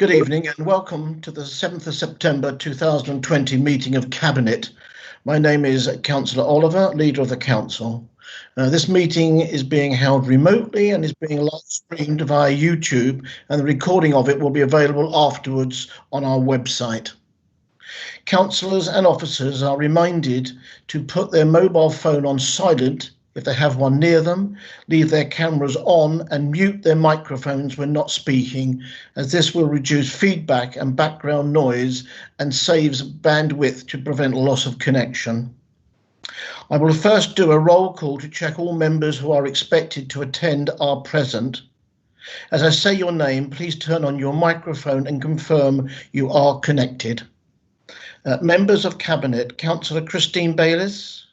Good evening and welcome to the 7th of September 2020 meeting of Cabinet. My name is Councillor Oliver, Leader of the Council. This meeting is being held remotely and is being live streamed via YouTube, and the recording of it will be available afterwards on our website. Councillors and officers are reminded to put their mobile phone on silent if they have one near them, leave their cameras on and mute their microphones when not speaking, as this will reduce feedback and background noise and saves bandwidth to prevent loss of connection. I will first do a roll call to check all members who are expected to attend are present. As I say your name, please turn on your microphone and confirm you are connected. Members of Cabinet, Councillor Christine Bayliss.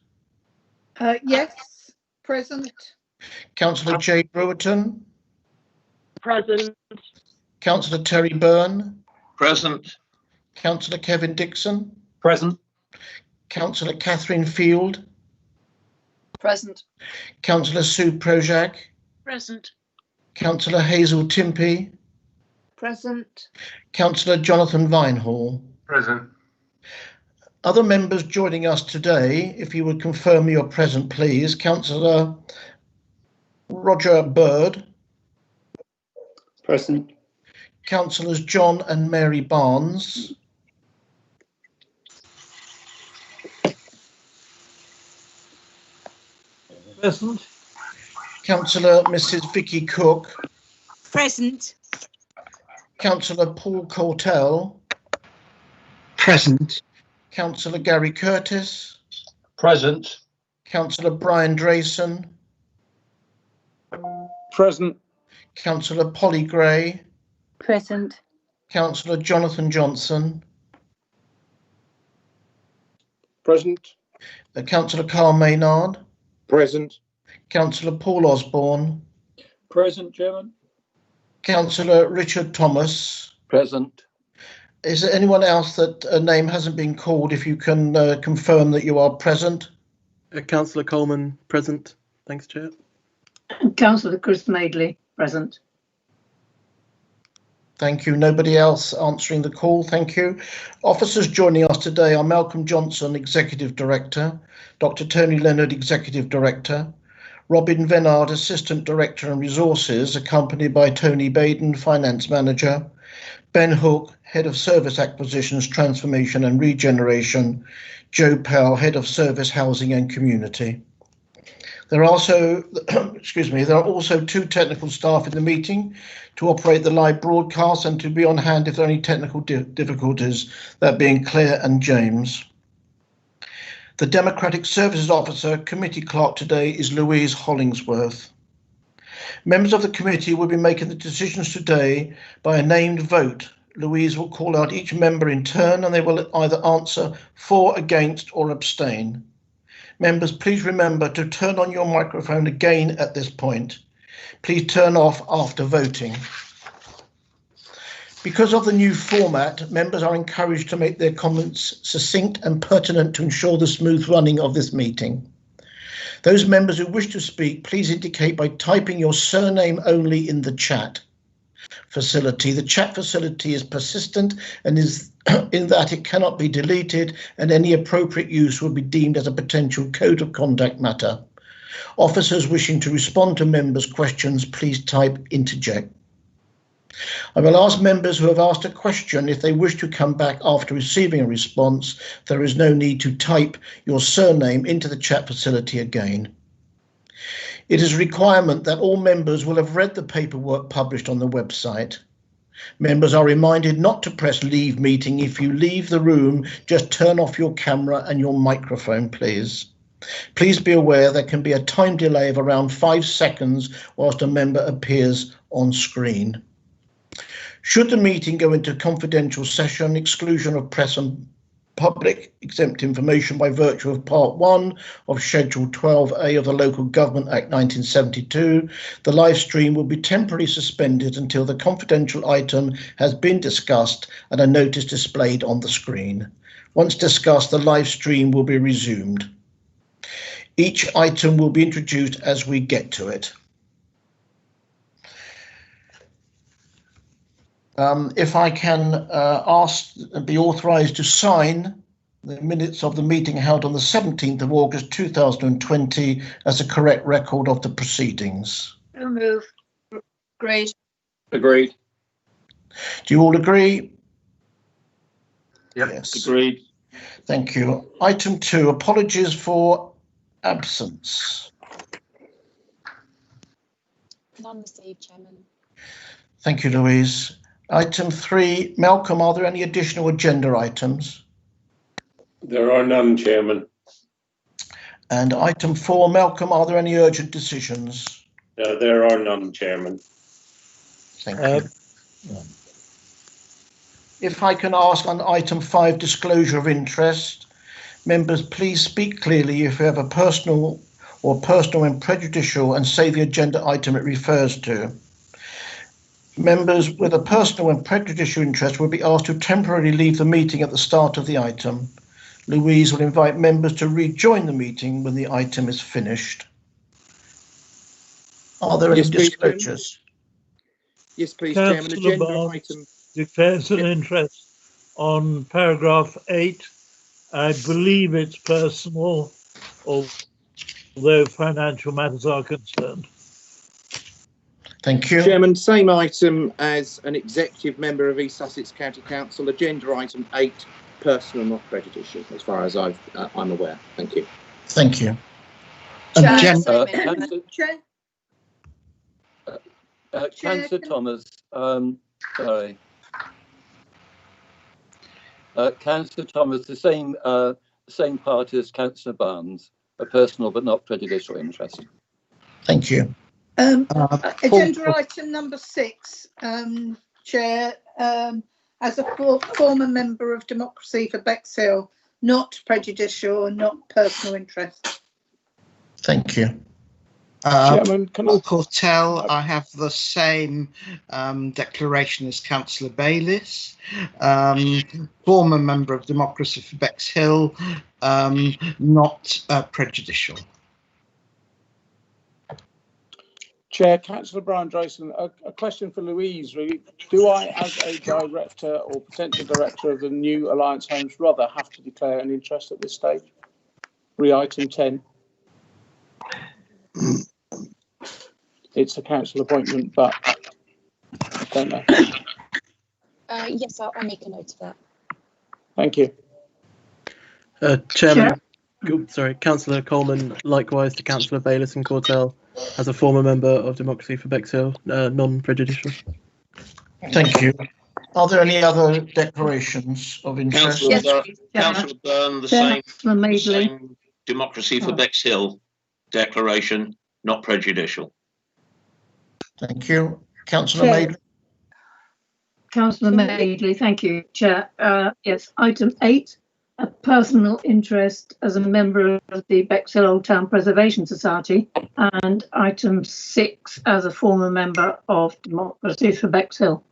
Yes. Present. Councillor Jay Brewerton. Present. Councillor Terry Byrne. Present. Councillor Kevin Dixon. Present. Councillor Catherine Field. Present. Councillor Sue Projak. Present. Councillor Hazel Timpey. Present. Councillor Jonathan Vinehall. Present. Other members joining us today, if you would confirm you're present, please. Councillor Roger Bird. Present. Councillors John and Mary Barnes. Present. Councillor Mrs. Vicky Cook. Present. Councillor Paul Cortell. Present. Councillor Gary Curtis. Present. Councillor Brian Drayson. Present. Councillor Polly Gray. Present. Councillor Jonathan Johnson. Present. Councillor Carl Maynard. Present. Councillor Paul Osborne. Present, Chairman. Councillor Richard Thomas. Present. Is there anyone else that a name hasn't been called? If you can confirm that you are present. Councillor Coleman, present. Thanks, Chair. Councillor Chris Madeley, present. Thank you. Nobody else answering the call. Thank you. Officers joining us today are Malcolm Johnson, Executive Director, Dr. Tony Leonard, Executive Director, Robin Venard, Assistant Director and Resources, accompanied by Tony Baden, Finance Manager, Ben Hook, Head of Service Acquisitions, Transformation and Regeneration, Joe Powell, Head of Service Housing and Community. There are also, there are also two technical staff in the meeting to operate the live broadcast and to be on hand if there are any technical difficulties, that being Claire and James. The Democratic Services Officer Committee Clerk today is Louise Hollingsworth. Members of the committee will be making the decisions today by a named vote. Louise will call out each member in turn and they will either answer for, against or abstain. Members, please remember to turn on your microphone again at this point. Please turn off after voting. Because of the new format, members are encouraged to make their comments succinct and pertinent to ensure the smooth running of this meeting. Those members who wish to speak, please indicate by typing your surname only in the chat facility. The chat facility is persistent and is in that it cannot be deleted, and any appropriate use will be deemed as a potential code of conduct matter. Officers wishing to respond to members' questions, please type interject. I will ask members who have asked a question if they wish to come back after receiving a response. There is no need to type your surname into the chat facility again. It is a requirement that all members will have read the paperwork published on the website. Members are reminded not to press leave meeting. If you leave the room, just turn off your camera and your microphone, please. Please be aware there can be a time delay of around 5 seconds whilst a member appears on screen. Should the meeting go into confidential session, exclusion of press and public exempt information by virtue of Part 1 of Schedule 12A of the Local Government Act 1972, the live stream will be temporarily suspended until the confidential item has been discussed and a notice displayed on the screen. Once discussed, the live stream will be resumed. Each item will be introduced as we get to it. If I can ask and be authorised to sign the minutes of the meeting held on the 17th of August 2020 as a correct record of the proceedings. So move. Agreed. Agreed. Do you all agree? Yep. Yes. Agreed. Thank you. Item 2, apologies for absence. None received, Chairman. Thank you, Louise. Item 3, Malcolm, are there any additional agenda items? There are none, Chairman. And item 4, Malcolm, are there any urgent decisions? There are none, Chairman. Thank you. If I can ask on item 5, disclosure of interest, members, please speak clearly if you have a personal and prejudicial and say the agenda item it refers to. Members with a personal and prejudicial interest will be asked to temporarily leave the meeting at the start of the item. Louise will invite members to rejoin the meeting when the item is finished. Are there any disclosures? Yes, please, Chairman. Councillor Agenda Barnes item. declares an interest on paragraph 8. I believe it's personal, although financial matters are concerned. Thank you. Chairman, same item as an executive member of East Sussex County Council. Agenda item 8, personal, not prejudicial, as far as I'm aware. Thank you. Thank you. Chair, Councillor Thomas, sorry. Councillor Thomas, the same party as Councillor Barnes, a personal but not prejudicial interest. Thank you. Agenda item number 6, Chair, as a former member of Democracy for Bexhill, not prejudicial and not personal interest. Thank you. Chairman, Paul Cortell, I have the same declaration as Councillor Bayliss, former member of Democracy for Bexhill, not prejudicial. Chair, Councillor Brown-Drayson, a question for Louise, really. Do I, as a director or potential director of the new Alliance Homes Rother, have to declare an interest at this stage? Item 10. It's a council appointment, but I don't know. Yes, I'll make a note of that. Thank you. Chairman, sorry, Councillor Coleman, likewise to Councillor Bayliss and Cortell, as a former member of Democracy for Bexhill, non-prejudicial. Thank you. Are there any other declarations of interest? Councillor Byrne, the same Democracy for Bexhill declaration, not prejudicial. Thank you. Councillor Maidley. Councillor Maidley, thank you, Chair. Yes, item 8, a personal interest as a member of the Bexhill Old Town Preservation Society, and item 6 as a former member of Democracy for Bexhill.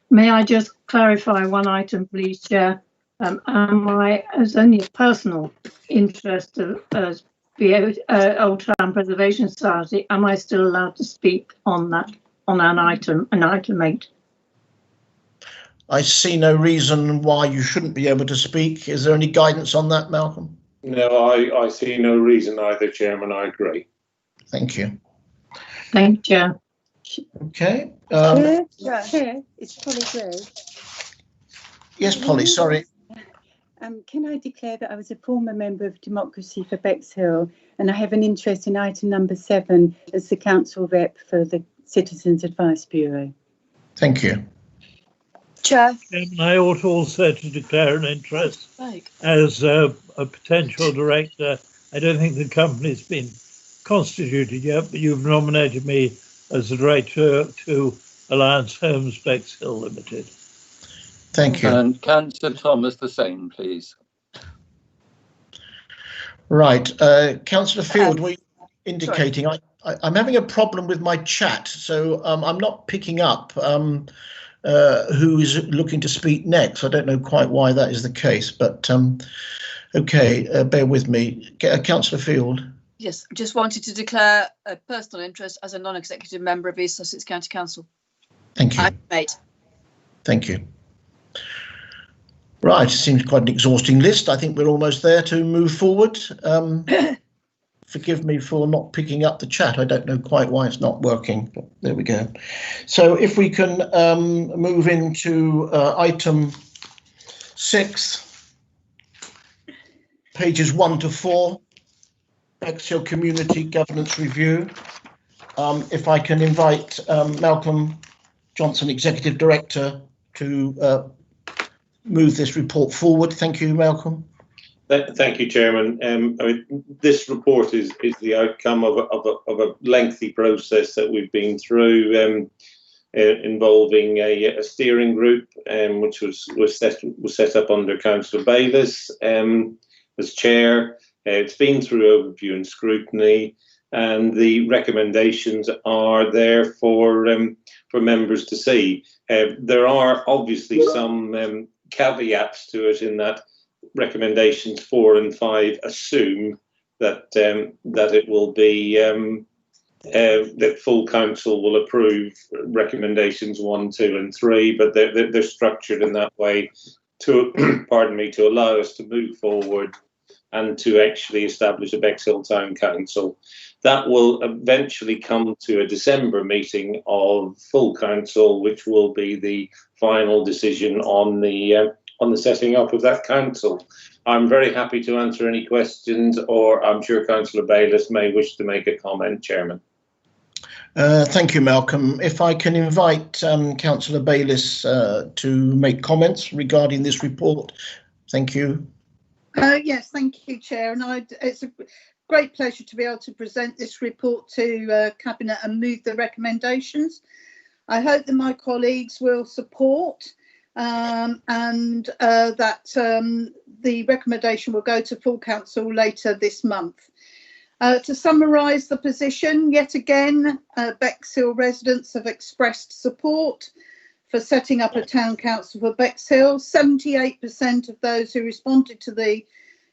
May I just clarify one item, please, Chair? Am I, as only a personal interest as the Old Town Preservation Society, am I still allowed to speak on that, on an item 8? I see no reason why you shouldn't be able to speak. Is there any guidance on that, Malcolm? No, I see no reason either, Chairman. I agree. Thank you. Thank you, Chair. Okay. Chair, it's Polly Gray. Yes, Polly, sorry. Can I declare that I was a former member of Democracy for Bexhill, and I have an interest in item number 7 as the council rep for the Citizens Advice Bureau. Thank you. Chair. I ought also to declare an interest as a potential director. I don't think the company's been constituted yet, but you've nominated me as the director to Alliance Homes Bexhill Limited. Thank you. And Councillor Thomas, the same, please. Right. Councillor Field, were you indicating? I'm having a problem with my chat, so I'm not picking up who is looking to speak next. I don't know quite why that is the case, but okay, bear with me. Councillor Field. Yes, just wanted to declare a personal interest as a non-executive member of East Sussex County Council. Thank you. Mate. Thank you. Right, seems quite an exhausting list. I think we're almost there to move forward. Forgive me for not picking up the chat. I don't know quite why it's not working, but there we go. So if we can move into item 6, pages 1 to 4, Bexhill Community Governance Review. If I can invite Malcolm Johnson, Executive Director, to move this report forward. Thank you, Malcolm. Thank you, Chairman. I mean, this report is the outcome of a lengthy process that we've been through, involving a steering group, which was set up under Councillor Bayliss as chair. It's been through overview and scrutiny, and the recommendations are there for members to see. There are obviously some caveats to it, in that recommendations 4 and 5 assume that it will be that full council will approve recommendations 1, 2, and 3, but they're structured in that way to to allow us to move forward and to actually establish a Bexhill Town Council. That will eventually come to a December meeting of full council, which will be the final decision on the setting up of that council. I'm very happy to answer any questions, or I'm sure Councillor Bayliss may wish to make a comment, Chairman. Thank you, Malcolm. If I can invite Councillor Bayliss to make comments regarding this report. Thank you. Yes, thank you, Chair. And it's a great pleasure to be able to present this report to Cabinet and move the recommendations. I hope that my colleagues will support and that the recommendation will go to full council later this month. To summarise the position, yet again, Bexhill residents have expressed support for setting up a town council for Bexhill. 78% of those who responded to the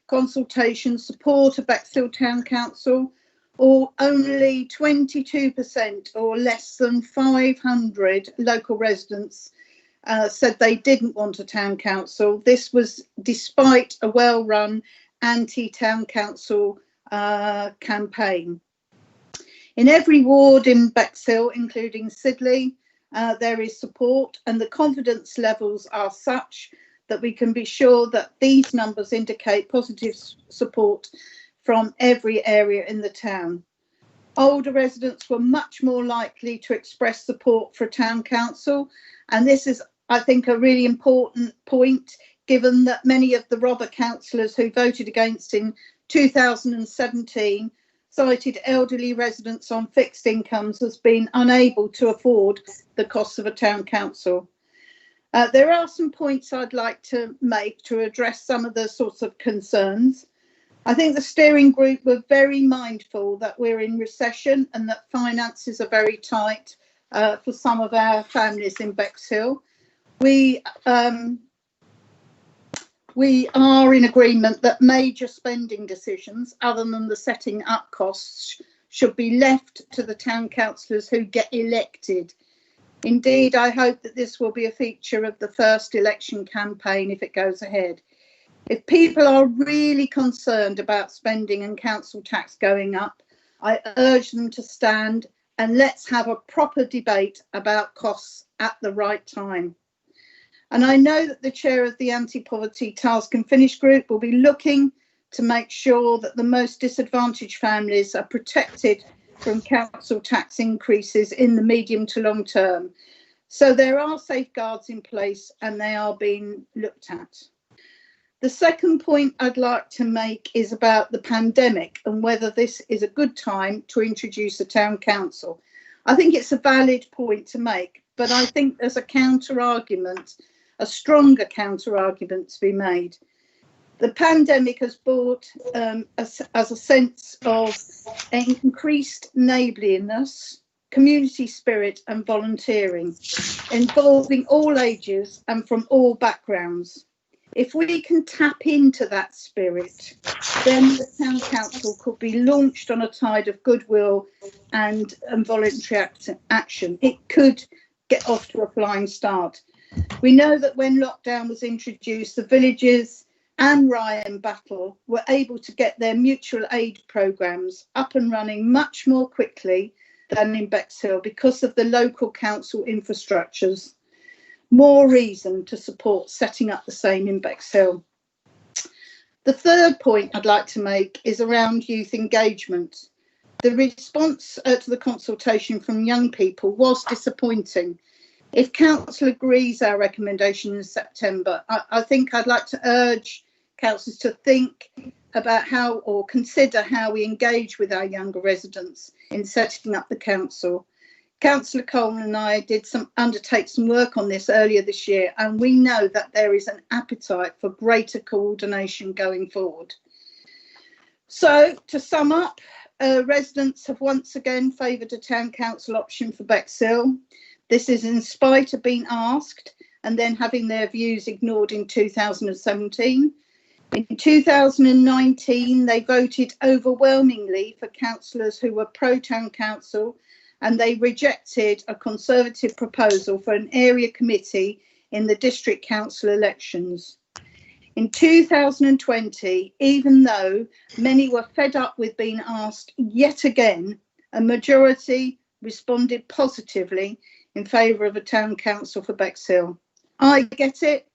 consultation support a Bexhill Town Council, or only 22%, or less than 500 local residents said they didn't want a town council. This was despite a well-run anti-town council campaign. In every ward in Bexhill, including Sidley, there is support, and the confidence levels are such that we can be sure that these numbers indicate positive support from every area in the town. Older residents were much more likely to express support for a town council, and this is, I think, a really important point, given that many of the robber councillors who voted against in 2017 cited elderly residents on fixed incomes as being unable to afford the costs of a town council. There are some points I'd like to make to address some of the sorts of concerns. I think the steering group were very mindful that we're in recession and that finances are very tight for some of our families in Bexhill. We are in agreement that major spending decisions, other than the setting up costs, should be left to the town councillors who get elected. Indeed, I hope that this will be a feature of the first election campaign if it goes ahead. If people are really concerned about spending and council tax going up, I urge them to stand and let's have a proper debate about costs at the right time. And I know that the chair of the Anti-Poverty Task and Finish Group will be looking to make sure that the most disadvantaged families are protected from council tax increases in the medium to long term. So there are safeguards in place and they are being looked at. The second point I'd like to make is about the pandemic and whether this is a good time to introduce a town council. I think it's a valid point to make, but I think there's a counter argument, a stronger counter argument to be made. The pandemic has brought as a sense of increased neighbourliness, community spirit and volunteering, involving all ages and from all backgrounds. If we can tap into that spirit, then the town council could be launched on a tide of goodwill and voluntary action. It could get off to a flying start. We know that when lockdown was introduced, the villages and Ryan Battle were able to get their mutual aid programmes up and running much more quickly than in Bexhill because of the local council infrastructures. More reason to support setting up the same in Bexhill. The third point I'd like to make is around youth engagement. The response to the consultation from young people was disappointing. If council agrees our recommendation in September, I think I'd like to urge councillors to think about how, or consider how we engage with our younger residents in setting up the council. Councillor Coleman and I did undertake some work on this earlier this year, and we know that there is an appetite for greater coordination going forward. So to sum up, residents have once again favoured a town council option for Bexhill. This is in spite of being asked and then having their views ignored in 2017. In 2019, they voted overwhelmingly for councillors who were pro-town council, and they rejected a Conservative proposal for an area committee in the district council elections. In 2020, even though many were fed up with being asked yet again, a majority responded positively in favour of a town council for Bexhill. I get it.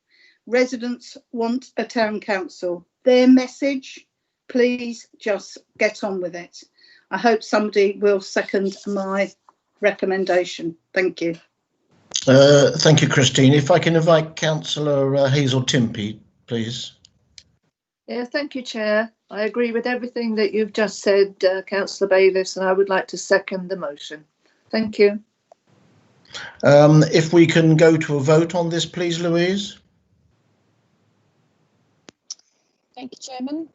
Residents want a town council. Their message, please just get on with it. I hope somebody will second my recommendation. Thank you. Thank you, Christine. If I can invite Councillor Hazel Timpey, please. Yeah, thank you, Chair. I agree with everything that you've just said, Councillor Bayliss, and I would like to second the motion. Thank you. If we can go to a vote on this, please, Louise. Thank you, Chairman.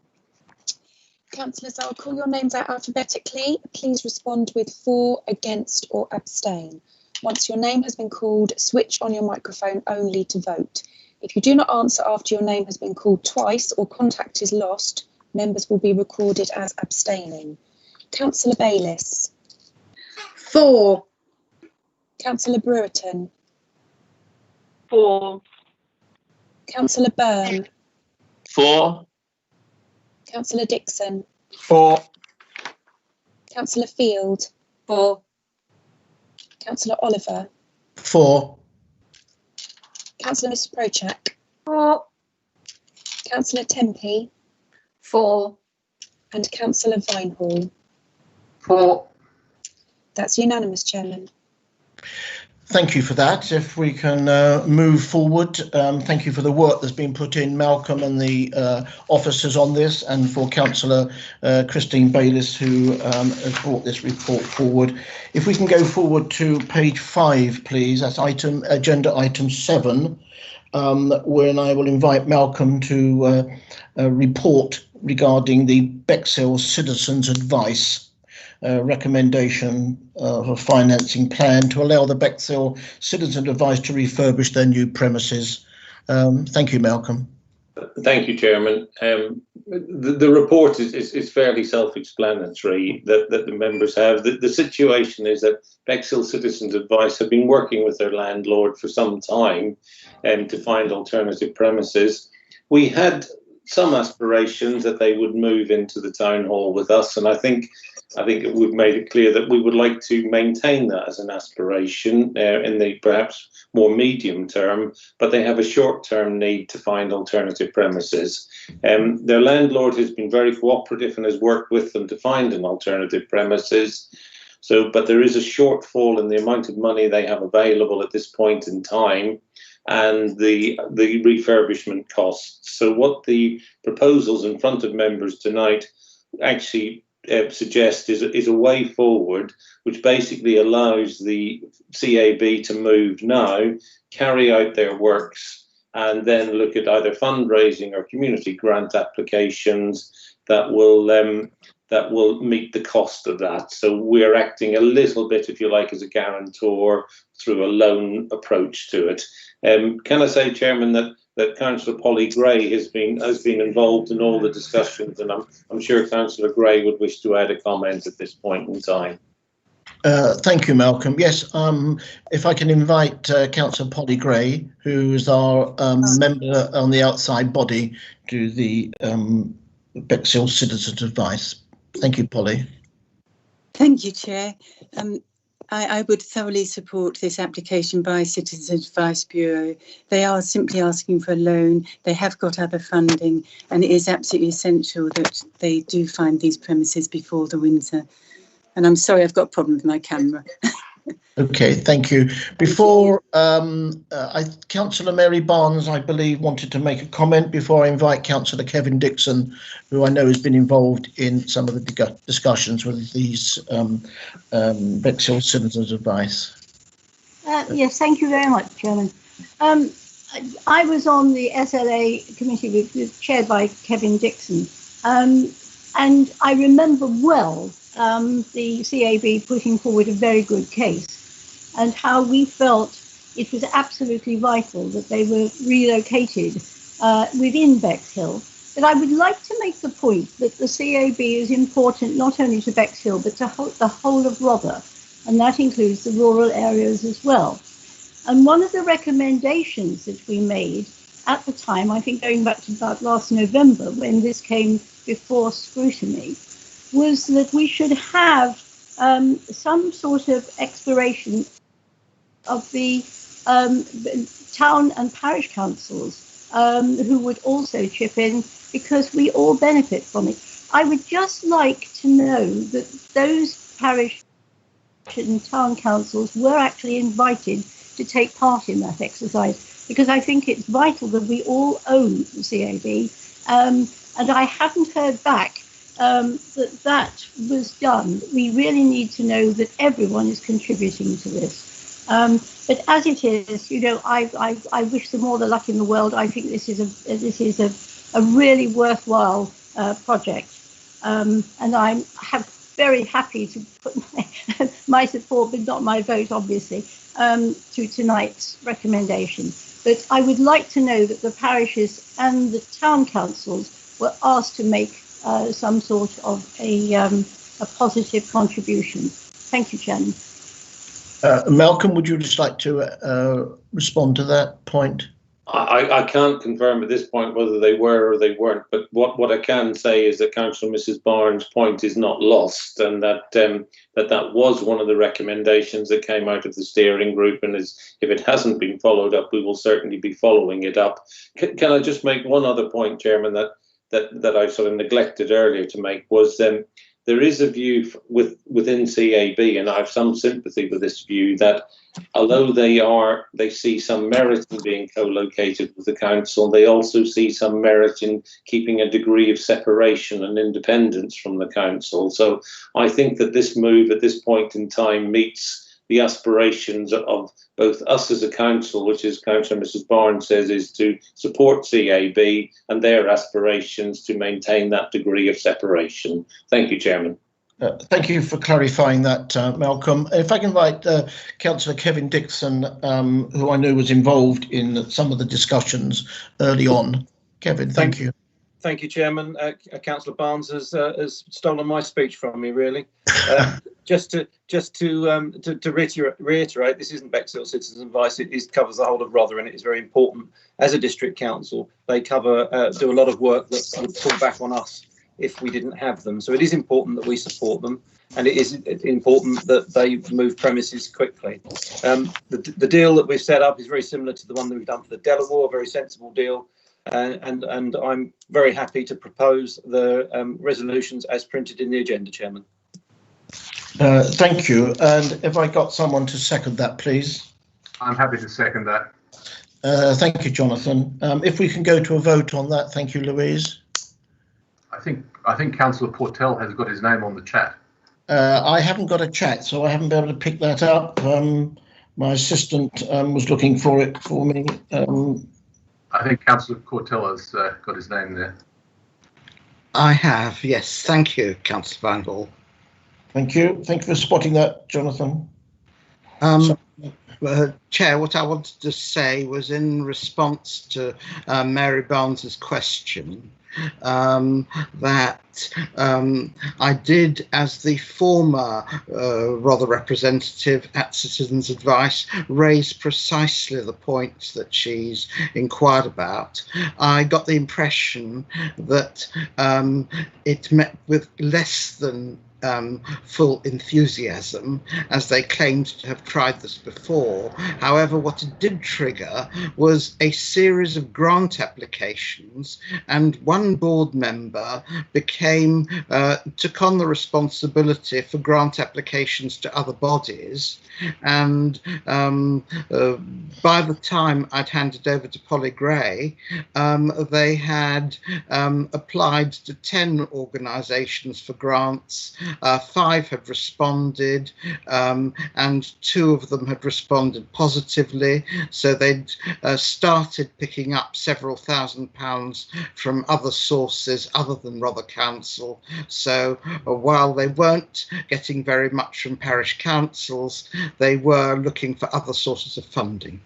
Councillors, I'll call your names out alphabetically. Please respond with for, against or abstain. Once your name has been called, switch on your microphone only to vote. If you do not answer after your name has been called twice or contact is lost, members will be recorded as abstaining. Councillor Bayliss. For. Councillor Brewerton. For. Councillor Byrne. For. Councillor Dixon. For. Councillor Field. For. Councillor Oliver. For. Councillor Mr Prochak. For. Councillor Tempe. For. And Councillor Vinehall. For. That's unanimous, Chairman. Thank you for that. If we can move forward, thank you for the work that's been put in, Malcolm and the officers on this, and for Councillor Christine Bayliss, who has brought this report forward. If we can go forward to page 5, please, that's agenda item 7, when I will invite Malcolm to report regarding the Bexhill Citizens Advice recommendation of a financing plan to allow the Bexhill Citizen Advice to refurbish their new premises. Thank you, Malcolm. Thank you, Chairman. The report is fairly self-explanatory that the members have. The situation is that Bexhill Citizens Advice have been working with their landlord for some time to find alternative premises. We had some aspirations that they would move into the town hall with us, and I think we've made it clear that we would like to maintain that as an aspiration in the perhaps more medium term, but they have a short-term need to find alternative premises. Their landlord has been very cooperative and has worked with them to find an alternative premises. But there is a shortfall in the amount of money they have available at this point in time and the refurbishment costs. So what the proposals in front of members tonight actually suggest is a way forward, which basically allows the CAB to move now, carry out their works, and then look at either fundraising or community grant applications that will meet the cost of that. So we're acting a little bit, if you like, as a guarantor through a loan approach to it. Can I say, Chairman, that Councillor Polly Gray has been involved in all the discussions, and I'm sure Councillor Gray would wish to add a comment at this point in time. Thank you, Malcolm. Yes, if I can invite Councillor Polly Gray, who is our member on the outside body, to the Bexhill Citizens Advice. Thank you, Polly. Thank you, Chair. I would thoroughly support this application by Citizens Advice Bureau. They are simply asking for a loan. They have got other funding, and it is absolutely essential that they do find these premises before the winter. And I'm sorry, I've got a problem with my camera. Okay, thank you. Before Councillor Mary Barnes, I believe, wanted to make a comment before I invite Councillor Kevin Dixon, who I know has been involved in some of the discussions with these Bexhill Citizens Advice. Yes, thank you very much, Chairman. I was on the SLA committee chaired by Kevin Dixon, and I remember well the CAB putting forward a very good case, and how we felt it was absolutely vital that they were relocated within Bexhill. But I would like to make the point that the CAB is important not only to Bexhill but to the whole of Rother, and that includes the rural areas as well. And one of the recommendations that we made at the time, I think going back to about last November when this came before scrutiny, was that we should have some sort of exploration of the town and parish councils who would also chip in, because we all benefit from it. I would just like to know that those parish and town councils were actually invited to take part in that exercise, because I think it's vital that we all own the CAB, and I haven't heard back that was done. We really need to know that everyone is contributing to this. But as it is, you know, I wish them all the luck in the world. I think this is a really worthwhile project, and I'm very happy to put my support, but not my vote, obviously, to tonight's recommendation. But I would like to know that the parishes and the town councils were asked to make some sort of a positive contribution. Thank you, Chairman. Malcolm, would you just like to respond to that point? I can't confirm at this point whether they were or they weren't, but what I can say is that Councillor Mrs. Barnes' point is not lost, and that that was one of the recommendations that came out of the steering group, and if it hasn't been followed up, we will certainly be following it up. Can I just make one other point, Chairman, that I sort of neglected earlier to make, was there is a view within CAB, and I have some sympathy with this view, that although they see some merit in being co-located with the council, they also see some merit in keeping a degree of separation and independence from the council. So I think that this move at this point in time meets the aspirations of both us as a council, which, as Councillor Mrs. Barnes says, is to support CAB, and their aspirations to maintain that degree of separation. Thank you, Chairman. Thank you for clarifying that, Malcolm. If I can invite Councillor Kevin Dixon, who I know was involved in some of the discussions early on. Kevin, thank you. Thank you, Chairman. Councillor Barnes has stolen my speech from me, really. Just to reiterate, this isn't Bexhill Citizens Advice. It covers the whole of Rother, and it is very important. As a district council, they do a lot of work that would fall back on us if we didn't have them. So it is important that we support them, and it is important that they move premises quickly. The deal that we've set up is very similar to the one that we've done for the Delaware, a very sensible deal. And I'm very happy to propose the resolutions as printed in the agenda, Chairman. Thank you. And if I got someone to second that, please. I'm happy to second that. Thank you, Jonathan. If we can go to a vote on that, thank you, Louise. I think Councillor Portell has got his name on the chat. I haven't got a chat, so I haven't been able to pick that up. My assistant was looking for it for me. I think Councillor Portell has got his name there. I have, yes. Thank you, Councillor Van Hall. Thank you. Thank you for spotting that, Jonathan. Chair, what I wanted to say was in response to Mary Barnes's question, that I did, as the former Rother representative at Citizens Advice, raise precisely the points that she's inquired about. I got the impression that it met with less than full enthusiasm, as they claimed to have tried this before. However, what it did trigger was a series of grant applications, and one board member took on the responsibility for grant applications to other bodies. And by the time I'd handed over to Polly Gray, they had applied to 10 organisations for grants. 5 had responded, and 2 of them had responded positively. So they'd started picking up several £1,000s from other sources other than Rother Council. So while they weren't getting very much from parish councils, they were looking for other sources of funding.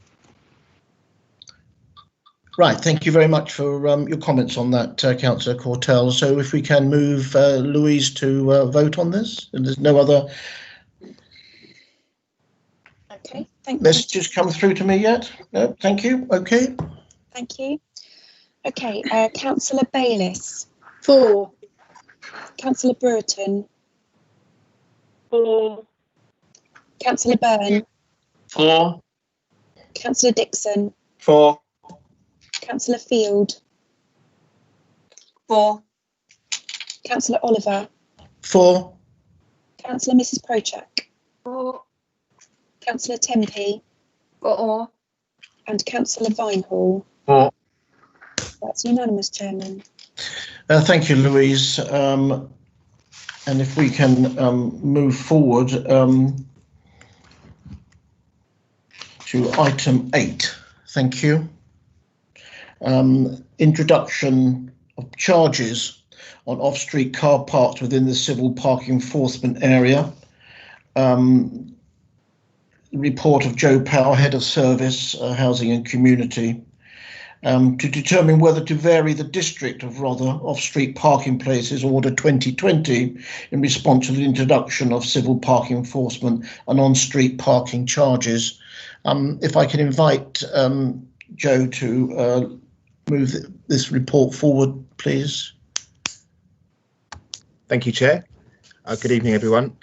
Right, thank you very much for your comments on that, Councillor Courtell. So if we can move Louise to vote on this, and there's no other. Okay, thank you. Messages come through to me yet? No, thank you. Okay. Thank you. Okay, Councillor Bayliss. 4. Councillor Brereton. 4. Councillor Byrne. 4. Councillor Dixon. 4. Councillor Field. 4. Councillor Oliver. 4. Councillor Mrs Prochak. 4. Councillor Tempe. 4. And Councillor Vinehall. 4. That's unanimous, Chairman. Thank you, Louise. And if we can move forward to item 8. Thank you. Introduction of charges on off-street car parks within the civil park enforcement area. Report of Joe Powell, Head of Service, Housing and Community, to determine whether to vary the district of Rother off-street parking places Order 2020 in response to the introduction of civil park enforcement and on-street parking charges. If I can invite Joe to move this report forward, please. Thank you, Chair. Good evening, everyone.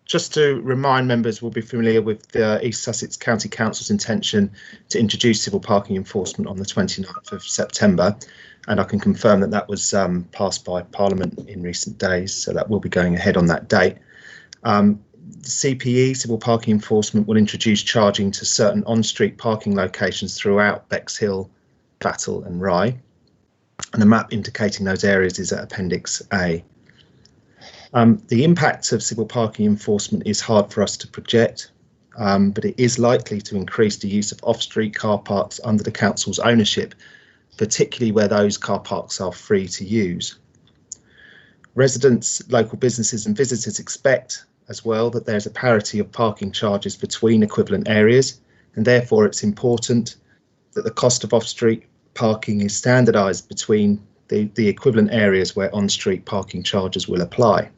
Just to remind members, will be familiar with the East Sussex County Council's intention to introduce civil parking enforcement on the 29th of September, and I can confirm that that was passed by Parliament in recent days, so that will be going ahead on that date. CPE, civil parking enforcement, will introduce charging to certain on-street parking locations throughout Bexhill, Battle and Rye, and the map indicating those areas is at Appendix A. The impact of civil parking enforcement is hard for us to project, but it is likely to increase the use of off-street car parks under the council's ownership, particularly where those car parks are free to use. Residents, local businesses and visitors expect as well that there's a parity of parking charges between equivalent areas, and therefore it's important that the cost of off-street parking is standardised between the equivalent areas where on-street parking charges will apply.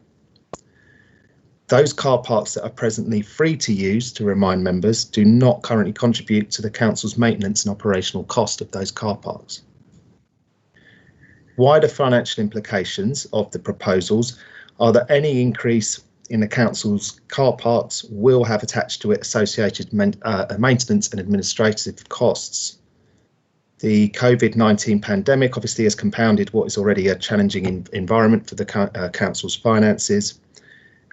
Those car parks that are presently free to use, to remind members, do not currently contribute to the council's maintenance and operational cost of those car parks. Wider financial implications of the proposals are that any increase in the council's car parks will have attached to it associated maintenance and administrative costs. The COVID-19 pandemic obviously has compounded what is already a challenging environment for the council's finances,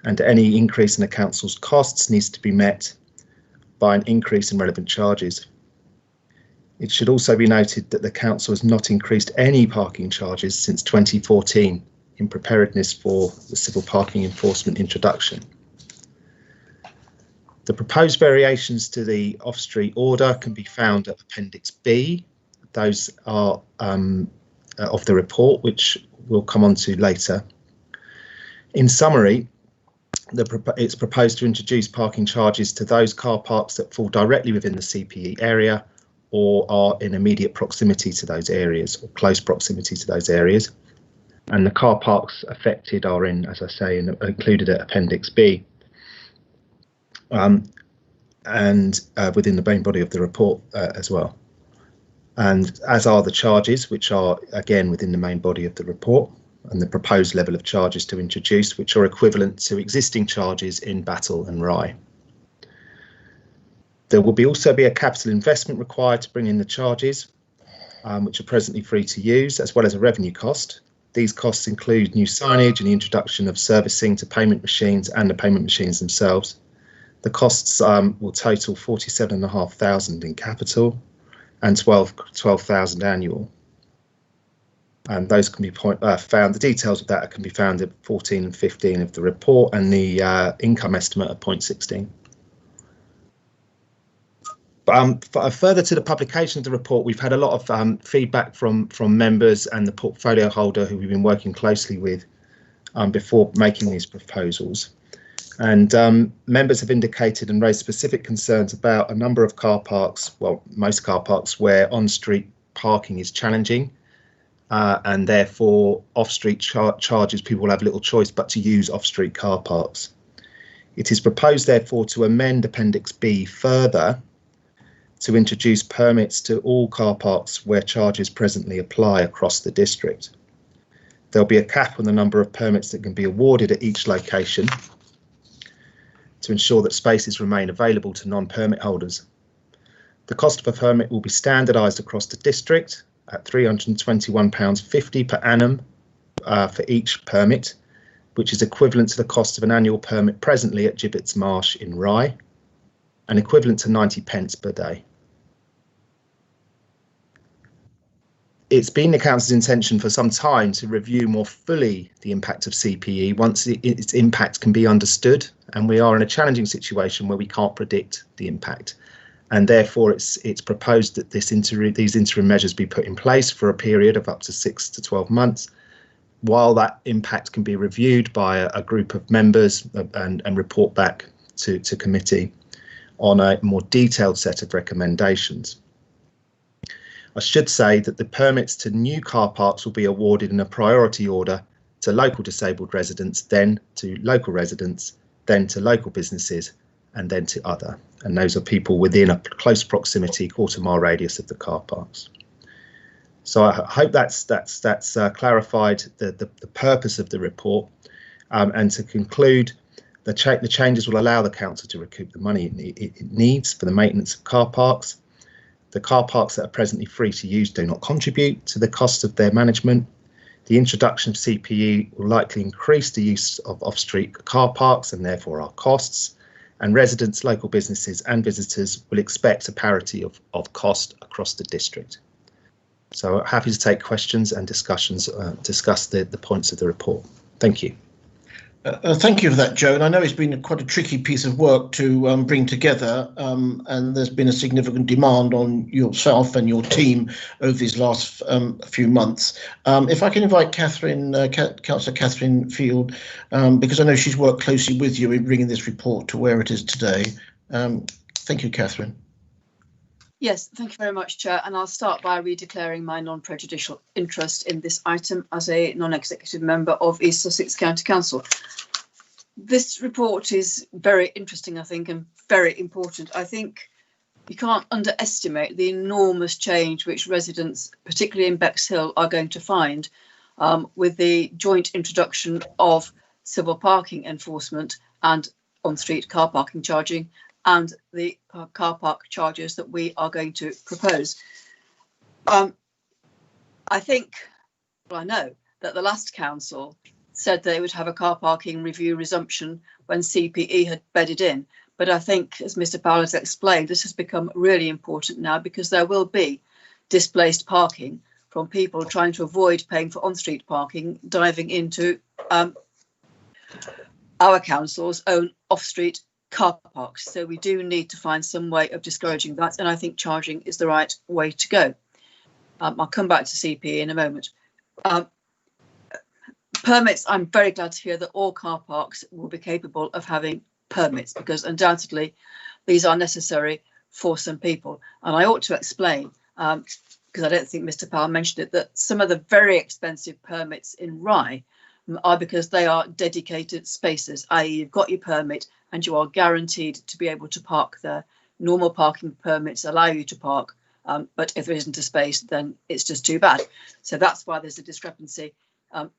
and any increase in the council's costs needs to be met by an increase in relevant charges. It should also be noted that the council has not increased any parking charges since 2014 in preparedness for the civil parking enforcement introduction. The proposed variations to the off-street order can be found at Appendix B. Those are of the report, which we'll come on to later. In summary, It's proposed to introduce parking charges to those car parks that fall directly within the CPE area or are in immediate proximity to those areas or close proximity to those areas. And the car parks affected are as I say, included at Appendix B. And within the main body of the report as well. And as are the charges, which are again within the main body of the report, and the proposed level of charges to introduce, which are equivalent to existing charges in Battle and Rye. There will also be a capital investment required to bring in the charges, which are presently free to use, as well as a revenue cost. These costs include new signage and the introduction of servicing to payment machines and the payment machines themselves. The costs will total 47,500 in capital and 12,000 annual. And those can be found, the details of that can be found at 14 and 15 of the report, and the income estimate at point 16. Further to the publication of the report, we've had a lot of feedback from members and the portfolio holder who we've been working closely with before making these proposals. And members have indicated and raised specific concerns about a number of car parks, well, most car parks, where on-street parking is challenging. And therefore off-street charges, people will have little choice but to use off-street car parks. It is proposed therefore to amend Appendix B further to introduce permits to all car parks where charges presently apply across the district. There'll be a cap on the number of permits that can be awarded at each location to ensure that spaces remain available to non-permit holders. The cost of a permit will be standardised across the district at £321.50 per annum for each permit, which is equivalent to the cost of an annual permit presently at Gibbets Marsh in Rye, and equivalent to 90 pence per day. It's been the council's intention for some time to review more fully the impact of CPE once its impact can be understood, and we are in a challenging situation where we can't predict the impact. And therefore it's proposed that these interim measures be put in place for a period of up to 6 to 12 months, while that impact can be reviewed by a group of members and report back to committee on a more detailed set of recommendations. I should say that the permits to new car parks will be awarded in a priority order to local disabled residents, then to local residents, then to local businesses, and then to other. And those are people within a close proximity, quarter-mile radius of the car parks. So I hope that's clarified the purpose of the report. And to conclude, the changes will allow the council to recoup the money it needs for the maintenance of car parks. The car parks that are presently free to use do not contribute to the cost of their management. The introduction of CPE will likely increase the use of off-street car parks and therefore our costs. And residents, local businesses and visitors will expect a parity of cost across the district. So happy to take questions and discuss the points of the report. Thank you. Thank you for that, Joe. And I know it's been quite a tricky piece of work to bring together, and there's been a significant demand on yourself and your team over these last few months. If I can invite Councillor Catherine Field, because I know she's worked closely with you in bringing this report to where it is today. Thank you, Catherine. Yes, thank you very much, Chair. And I'll start by redeclaring my non-prejudicial interest in this item as a non-executive member of East Sussex County Council. This report is very interesting, I think, and very important. I think you can't underestimate the enormous change which residents, particularly in Bexhill, are going to find with the joint introduction of civil parking enforcement and on-street car parking charging, and the car park charges that we are going to propose. I know that the last council said they would have a car parking review resumption when CPE had bedded in. But I think, as Mr. Powell has explained, this has become really important now because there will be displaced parking from people trying to avoid paying for on-street parking, diving into our council's own off-street car parks. So we do need to find some way of discouraging that, and I think charging is the right way to go. I'll come back to CPE in a moment. Permits, I'm very glad to hear that all car parks will be capable of having permits, because undoubtedly these are necessary for some people. And I ought to explain, because I don't think Mr. Powell mentioned it, that some of the very expensive permits in Rye are because they are dedicated spaces, i.e. you've got your permit and you are guaranteed to be able to park there. Normal parking permits allow you to park, but if there isn't a space, then it's just too bad. So that's why there's a discrepancy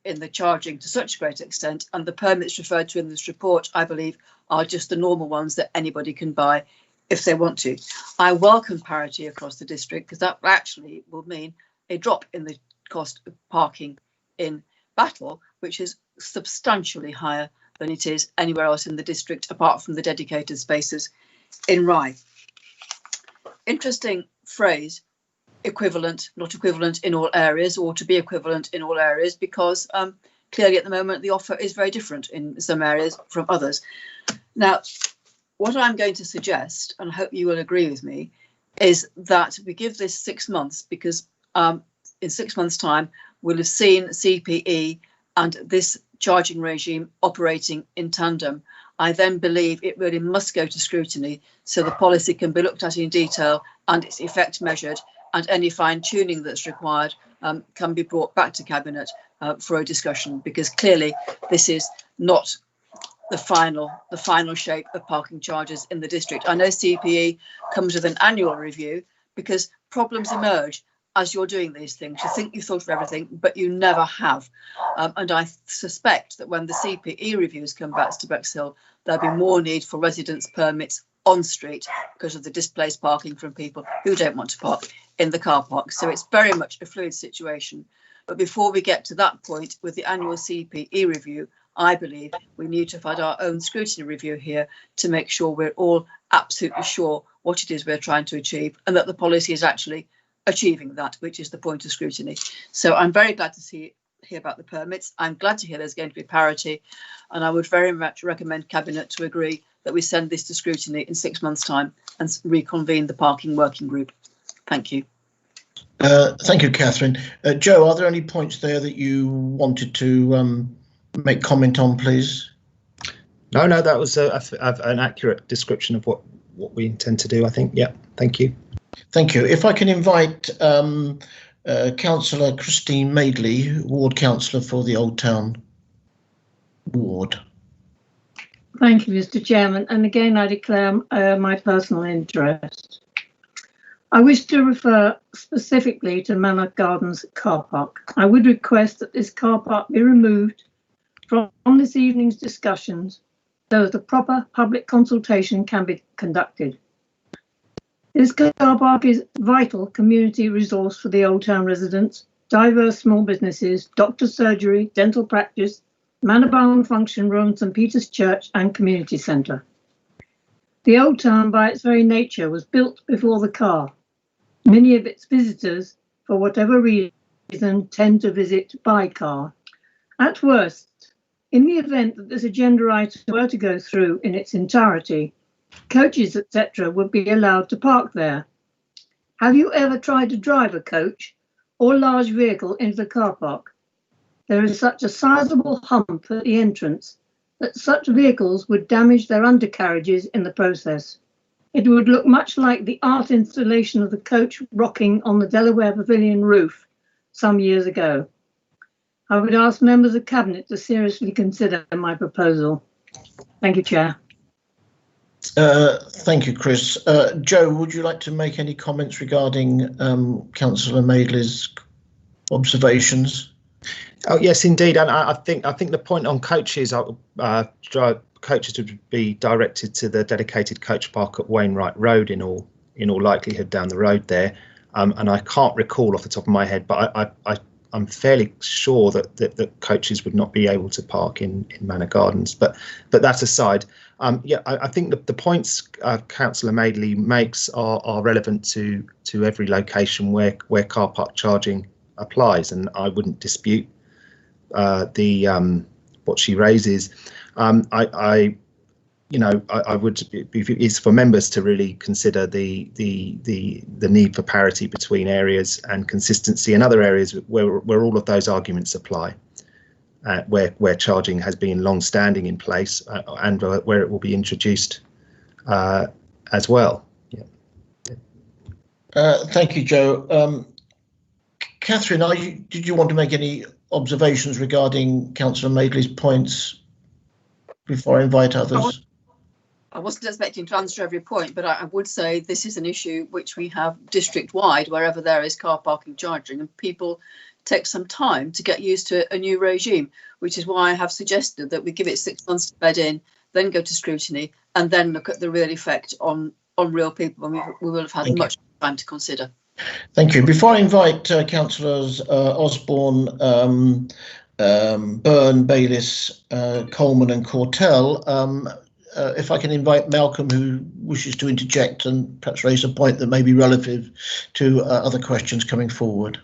in the charging to such a great extent. And the permits referred to in this report, I believe, are just the normal ones that anybody can buy if they want to. I welcome parity across the district, because that actually will mean a drop in the cost of parking in Battle, which is substantially higher than it is anywhere else in the district, apart from the dedicated spaces in Rye. Interesting phrase, equivalent, not equivalent in all areas, or to be equivalent in all areas, because clearly at the moment the offer is very different in some areas from others. Now, what I'm going to suggest, and I hope you will agree with me, is that we give this 6 months, because in 6 months' time we'll have seen CPE and this charging regime operating in tandem. I then believe it really must go to scrutiny, so the policy can be looked at in detail and its effect measured, and any fine tuning that's required can be brought back to Cabinet for a discussion, because clearly this is not the final shape of parking charges in the district. I know CPE comes with an annual review, because problems emerge as you're doing these things. You think you've thought of everything, but you never have. And I suspect that when the CPE reviews come back to Bexhill, there'll be more need for residence permits on street because of the displaced parking from people who don't want to park in the car park. So it's very much a fluid situation. But before we get to that point with the annual CPE review, I believe we need to have had our own scrutiny review here to make sure we're all absolutely sure what it is we're trying to achieve, and that the policy is actually achieving that, which is the point of scrutiny. So I'm very glad to hear about the permits. I'm glad to hear there's going to be parity, and I would very much recommend Cabinet to agree that we send this to scrutiny in 6 months' time and reconvene the parking working group. Thank you. Thank you, Catherine. Joe, are there any points there that you wanted to make comment on, please? No, that was an accurate description of what we intend to do, I think. Yeah, thank you. Thank you. If I can invite Councillor Christine Madeley, Ward Councillor for the Old Town Ward. Thank you, Mr. Chairman. And again, I declare my personal interest. I wish to refer specifically to Manor Gardens car park. I would request that this car park be removed from this evening's discussions so that a proper public consultation can be conducted. This car park is a vital community resource for the Old Town residents, diverse small businesses, doctor's surgery, dental practice, Manor Barn function room, St Peter's Church and community centre. The Old Town, by its very nature, was built before the car. Many of its visitors, for whatever reason, tend to visit by car. At worst, in the event that this agenda item were to go through in its entirety, coaches, etc. would be allowed to park there. Have you ever tried to drive a coach or large vehicle into the car park? There is such a sizable hump at the entrance that such vehicles would damage their undercarriages in the process. It would look much like the art installation of the coach rocking on the Delaware Pavilion roof some years ago. I would ask members of Cabinet to seriously consider my proposal. Thank you, Chair. Thank you, Chris. Joe, would you like to make any comments regarding Councillor Madeley's observations? Oh yes, indeed, and I think the point on coaches, coaches would be directed to the dedicated coach park at Wainwright Road in all likelihood down the road there, and I can't recall off the top of my head, but I'm fairly sure that coaches would not be able to park in Manor Gardens. But that aside, yeah, I think the points Councillor Madeley makes are relevant to every location where car park charging applies, and I wouldn't dispute what she raises. I would is for members to really consider the need for parity between areas and consistency in other areas where all of those arguments apply. where charging has been long-standing in place, and where it will be introduced as well. Thank you, Joe. Catherine, did you want to make any observations regarding Councillor Madeley's points before I invite others? I wasn't expecting to answer every point, but I would say this is an issue which we have district-wide wherever there is car parking charging, and people take some time to get used to a new regime, which is why I have suggested that we give it 6 months to bed in, then go to scrutiny, and then look at the real effect on real people, and we will have had much time to consider. Thank you. Before I invite Councillors Osborne, Byrne, Bayliss, Coleman and Courtell, if I can invite Malcolm, who wishes to interject and perhaps raise a point that may be relative to other questions coming forward.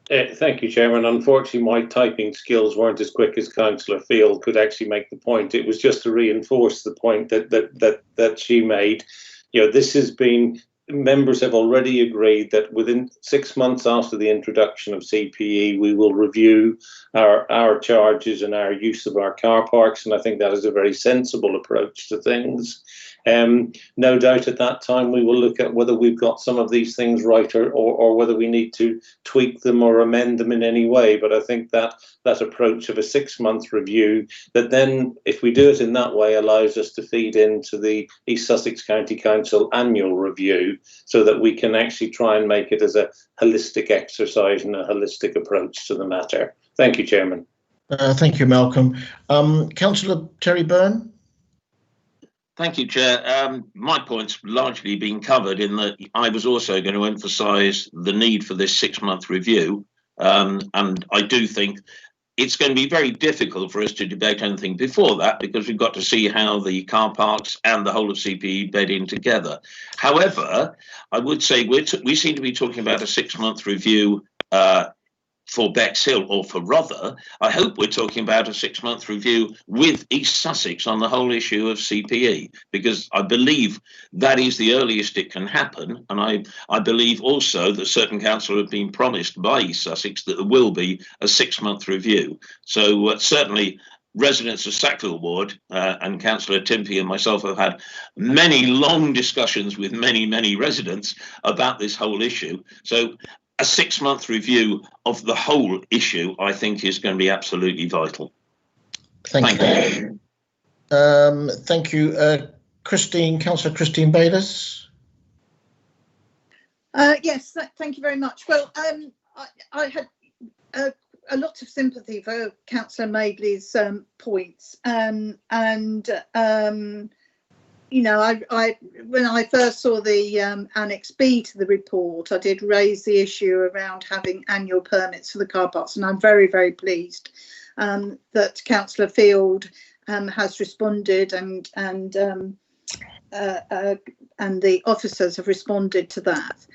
Thank you, Chairman. Unfortunately, my typing skills weren't as quick as Councillor Field could actually make the point. It was just to reinforce the point that she made. You know, this has been, members have already agreed that within 6 months after the introduction of CPE, we will review our charges and our use of our car parks, and I think that is a very sensible approach to things. No doubt at that time we will look at whether we've got some of these things right or whether we need to tweak them or amend them in any way. But I think that approach of a 6 month review, that then if we do it in that way, allows us to feed into the East Sussex County Council annual review, so that we can actually try and make it as a holistic exercise and a holistic approach to the matter. Thank you, Chairman. Thank you, Malcolm. Councillor Terry Byrne. Thank you, Chair. My point's largely been covered in that I was also going to emphasise the need for this 6 month review. And I do think it's going to be very difficult for us to debate anything before that, because we've got to see how the car parks and the whole of CPE bed in together. However, I would say we seem to be talking about a 6 month review for Bexhill, or for Rother. I hope we're talking about a 6 month review with East Sussex on the whole issue of CPE, because I believe that is the earliest it can happen. And I believe also that certain council have been promised by East Sussex that there will be a 6 month review. So certainly residents of Sackville Ward and Councillor Timpey and myself have had many long discussions with many residents about this whole issue. So a 6 month review of the whole issue, I think, is going to be absolutely vital. Thank you. Thank you. Councillor Christine Bayliss. Yes, thank you very much. Well, I had a lot of sympathy for Councillor Madeley's points, you know, when I first saw the Annex B to the report, I did raise the issue around having annual permits for the car parks, and I'm very pleased that Councillor Field has responded, and the officers have responded to that.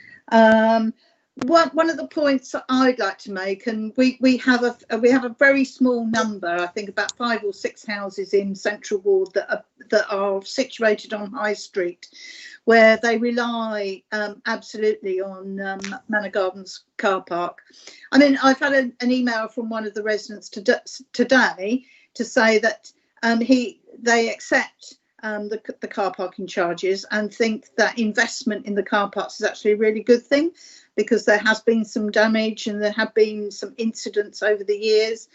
One of the points that I'd like to make, and we have a very small number, I think about 5 or 6 houses in Central Ward that are situated on High Street, where they rely absolutely on Manor Gardens car park. I mean, I've had an email from one of the residents today to say that they accept the car parking charges and think that investment in the car parks is actually a really good thing, because there has been some damage and there have been some incidents over the years,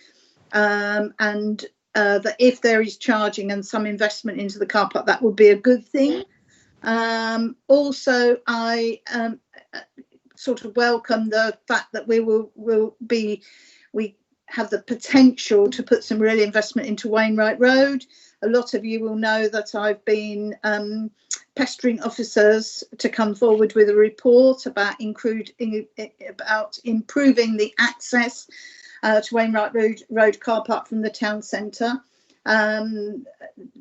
and that if there is charging and some investment into the car park, that would be a good thing. Also, I sort of welcome the fact that we have the potential to put some real investment into Wainwright Road. A lot of you will know that I've been pestering officers to come forward with a report about improving the access to Wainwright Road car park from the town centre. You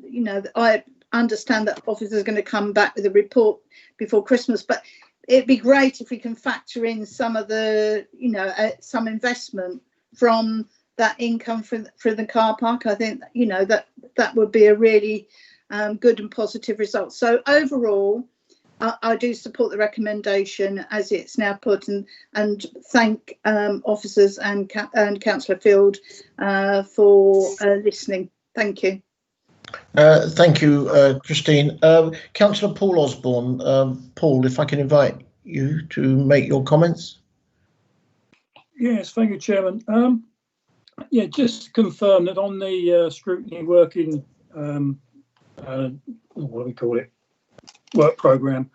know, I understand that officers are going to come back with a report before Christmas, but it'd be great if we can factor in some of the, you know, some investment from that income for the car park. I think, you know, that would be a really good and positive result. So overall, I do support the recommendation as it's now put, and thank officers and Councillor Field for listening. Thank you. Thank you, Christine. Councillor Paul Osborne. Paul, if I can invite you to make your comments. Yes, thank you, Chairman. Yeah, just to confirm that on the scrutiny working, what do we call it, work programme,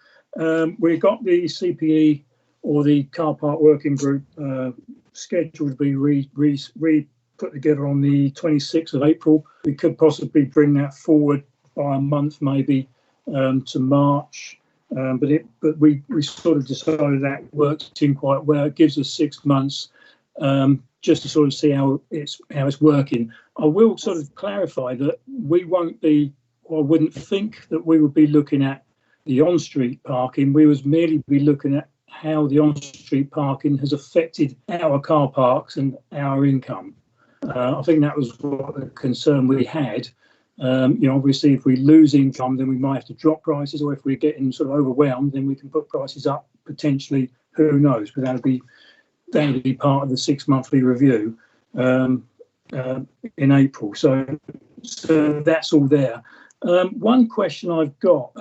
we got the CPE or the car park working group scheduled to be put together on the 26th of April. We could possibly bring that forward by a month, maybe to March. But we sort of decided that works in quite well. It gives us 6 months just to sort of see how it's working. I will sort of clarify that we won't be, or I wouldn't think that we would be looking at the on-street parking. We would merely be looking at how the on-street parking has affected our car parks and our income. I think that was what the concern we had. Obviously, if we lose income, then we might have to drop prices, or if we're getting sort of overwhelmed, then we can put prices up potentially. Who knows? But that would be part of the 6-monthly review in April. So that's all there. One question I've got,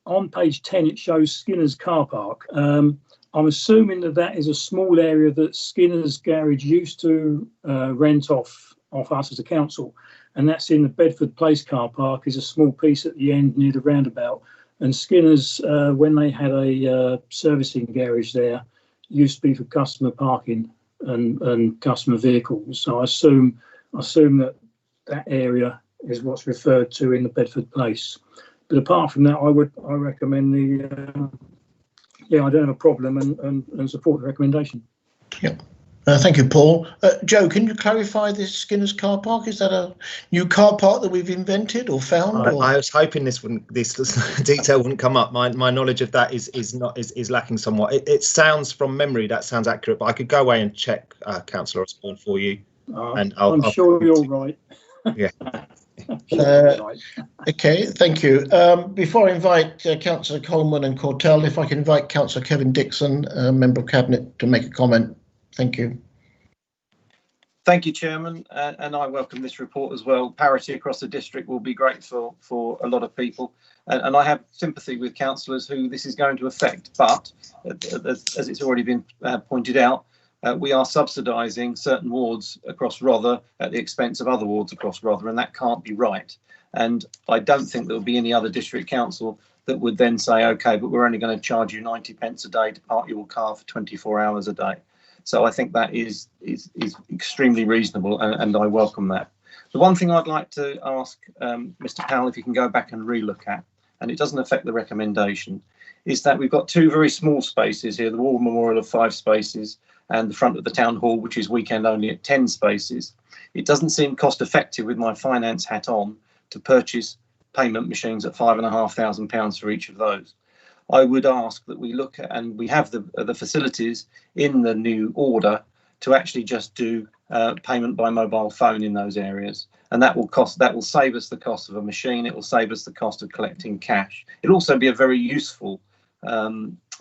on page 10, it shows Skinner's car park. I'm assuming that is a small area that Skinner's garage used to rent off us as a council, and that's in the Bedford Place car park, is a small piece at the end near the roundabout. And Skinner's, when they had a servicing garage there, used to be for customer parking and customer vehicles. So I assume that area is what's referred to in the Bedford Place. But apart from that, I recommend I don't have a problem and support the recommendation. Yeah. Thank you, Paul. Joe, can you clarify this Skinner's car park? Is that a new car park that we've invented or found? I was hoping this detail wouldn't come up. My knowledge of that is lacking somewhat. It sounds from memory that sounds accurate, but I could go away and check, Councillor Osborne, for you. And I'm sure you're right. Yeah. Okay, thank you. Before I invite Councillor Coleman and Cortell, if I can invite Councillor Kevin Dixon, Member of Cabinet, to make a comment. Thank you. Thank you, Chairman, and I welcome this report as well. Parity across the district will be great for a lot of people, and I have sympathy with councillors who this is going to affect. But as it's already been pointed out, we are subsidising certain wards across Rother at the expense of other wards across Rother, and that can't be right. And I don't think there will be any other district council that would then say, OK, but we're only going to charge you 90 pence a day to park your car for 24 hours a day. So I think that is extremely reasonable, and I welcome that. The one thing I'd like to ask Mr. Powell, if you can go back and relook at, and it doesn't affect the recommendation, is that we've got two very small spaces here, the War Memorial of 5 spaces and the front of the Town Hall, which is weekend only at 10 spaces. It doesn't seem cost effective with my finance hat on to purchase payment machines at £5,500 for each of those. I would ask that we look at, and we have the facilities in the new order to actually just do payment by mobile phone in those areas, and that will save us the cost of a machine. It will save us the cost of collecting cash. It'll also be a very useful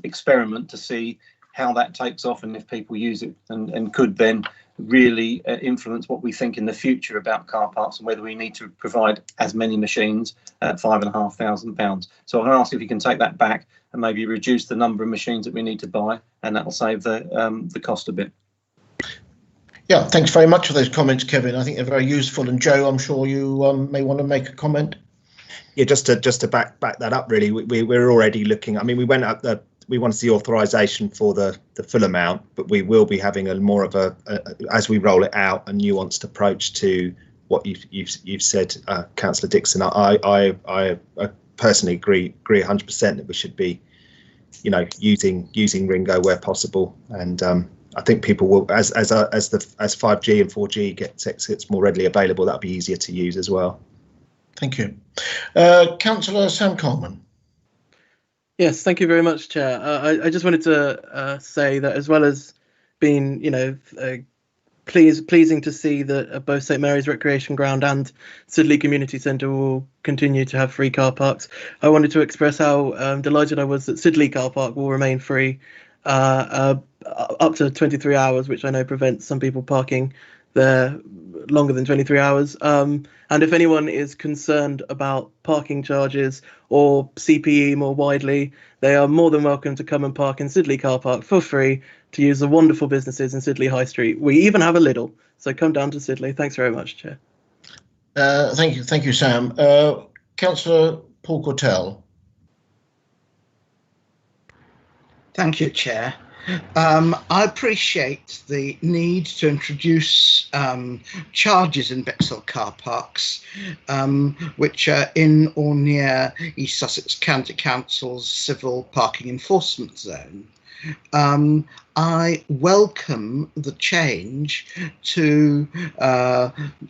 experiment to see how that takes off and if people use it, and could then really influence what we think in the future about car parks and whether we need to provide as many machines at £5,500. So I'm going to ask if you can take that back and maybe reduce the number of machines that we need to buy, and that will save the cost a bit. Yeah, thanks very much for those comments, Kevin. I think they're very useful. And Joe, I'm sure you may want to make a comment. Yeah, just to back that up, really, we're already looking. I mean, we wanted the authorisation for the full amount, but we will be having a more of a as we roll it out, a nuanced approach to what you've said, Councillor Dixon. I personally agree 100% that we should be, using Ringo where possible, and I think people will, as 5G and 4G gets more readily available, that'll be easier to use as well. Thank you, Councillor Sam Coleman. Yes, thank you very much, Chair. I just wanted to say that, as well as being, pleasing to see that both St Mary's Recreation Ground and Sidley Community Centre will continue to have free car parks. I wanted to express how delighted I was that Sidley car park will remain free up to 23 hours, which I know prevents some people parking there longer than 23 hours. And if anyone is concerned about parking charges or CPE more widely, they are more than welcome to come and park in Sidley car park for free to use the wonderful businesses in Sidley High Street. We even have a Lidl, so come down to Sidley. Thanks very much, Chair. Thank you, Sam. Councillor Paul Cortell. Thank you, Chair. I appreciate the need to introduce charges in Bexhill car parks, which are in or near East Sussex County Council's civil parking enforcement zone. I welcome the change to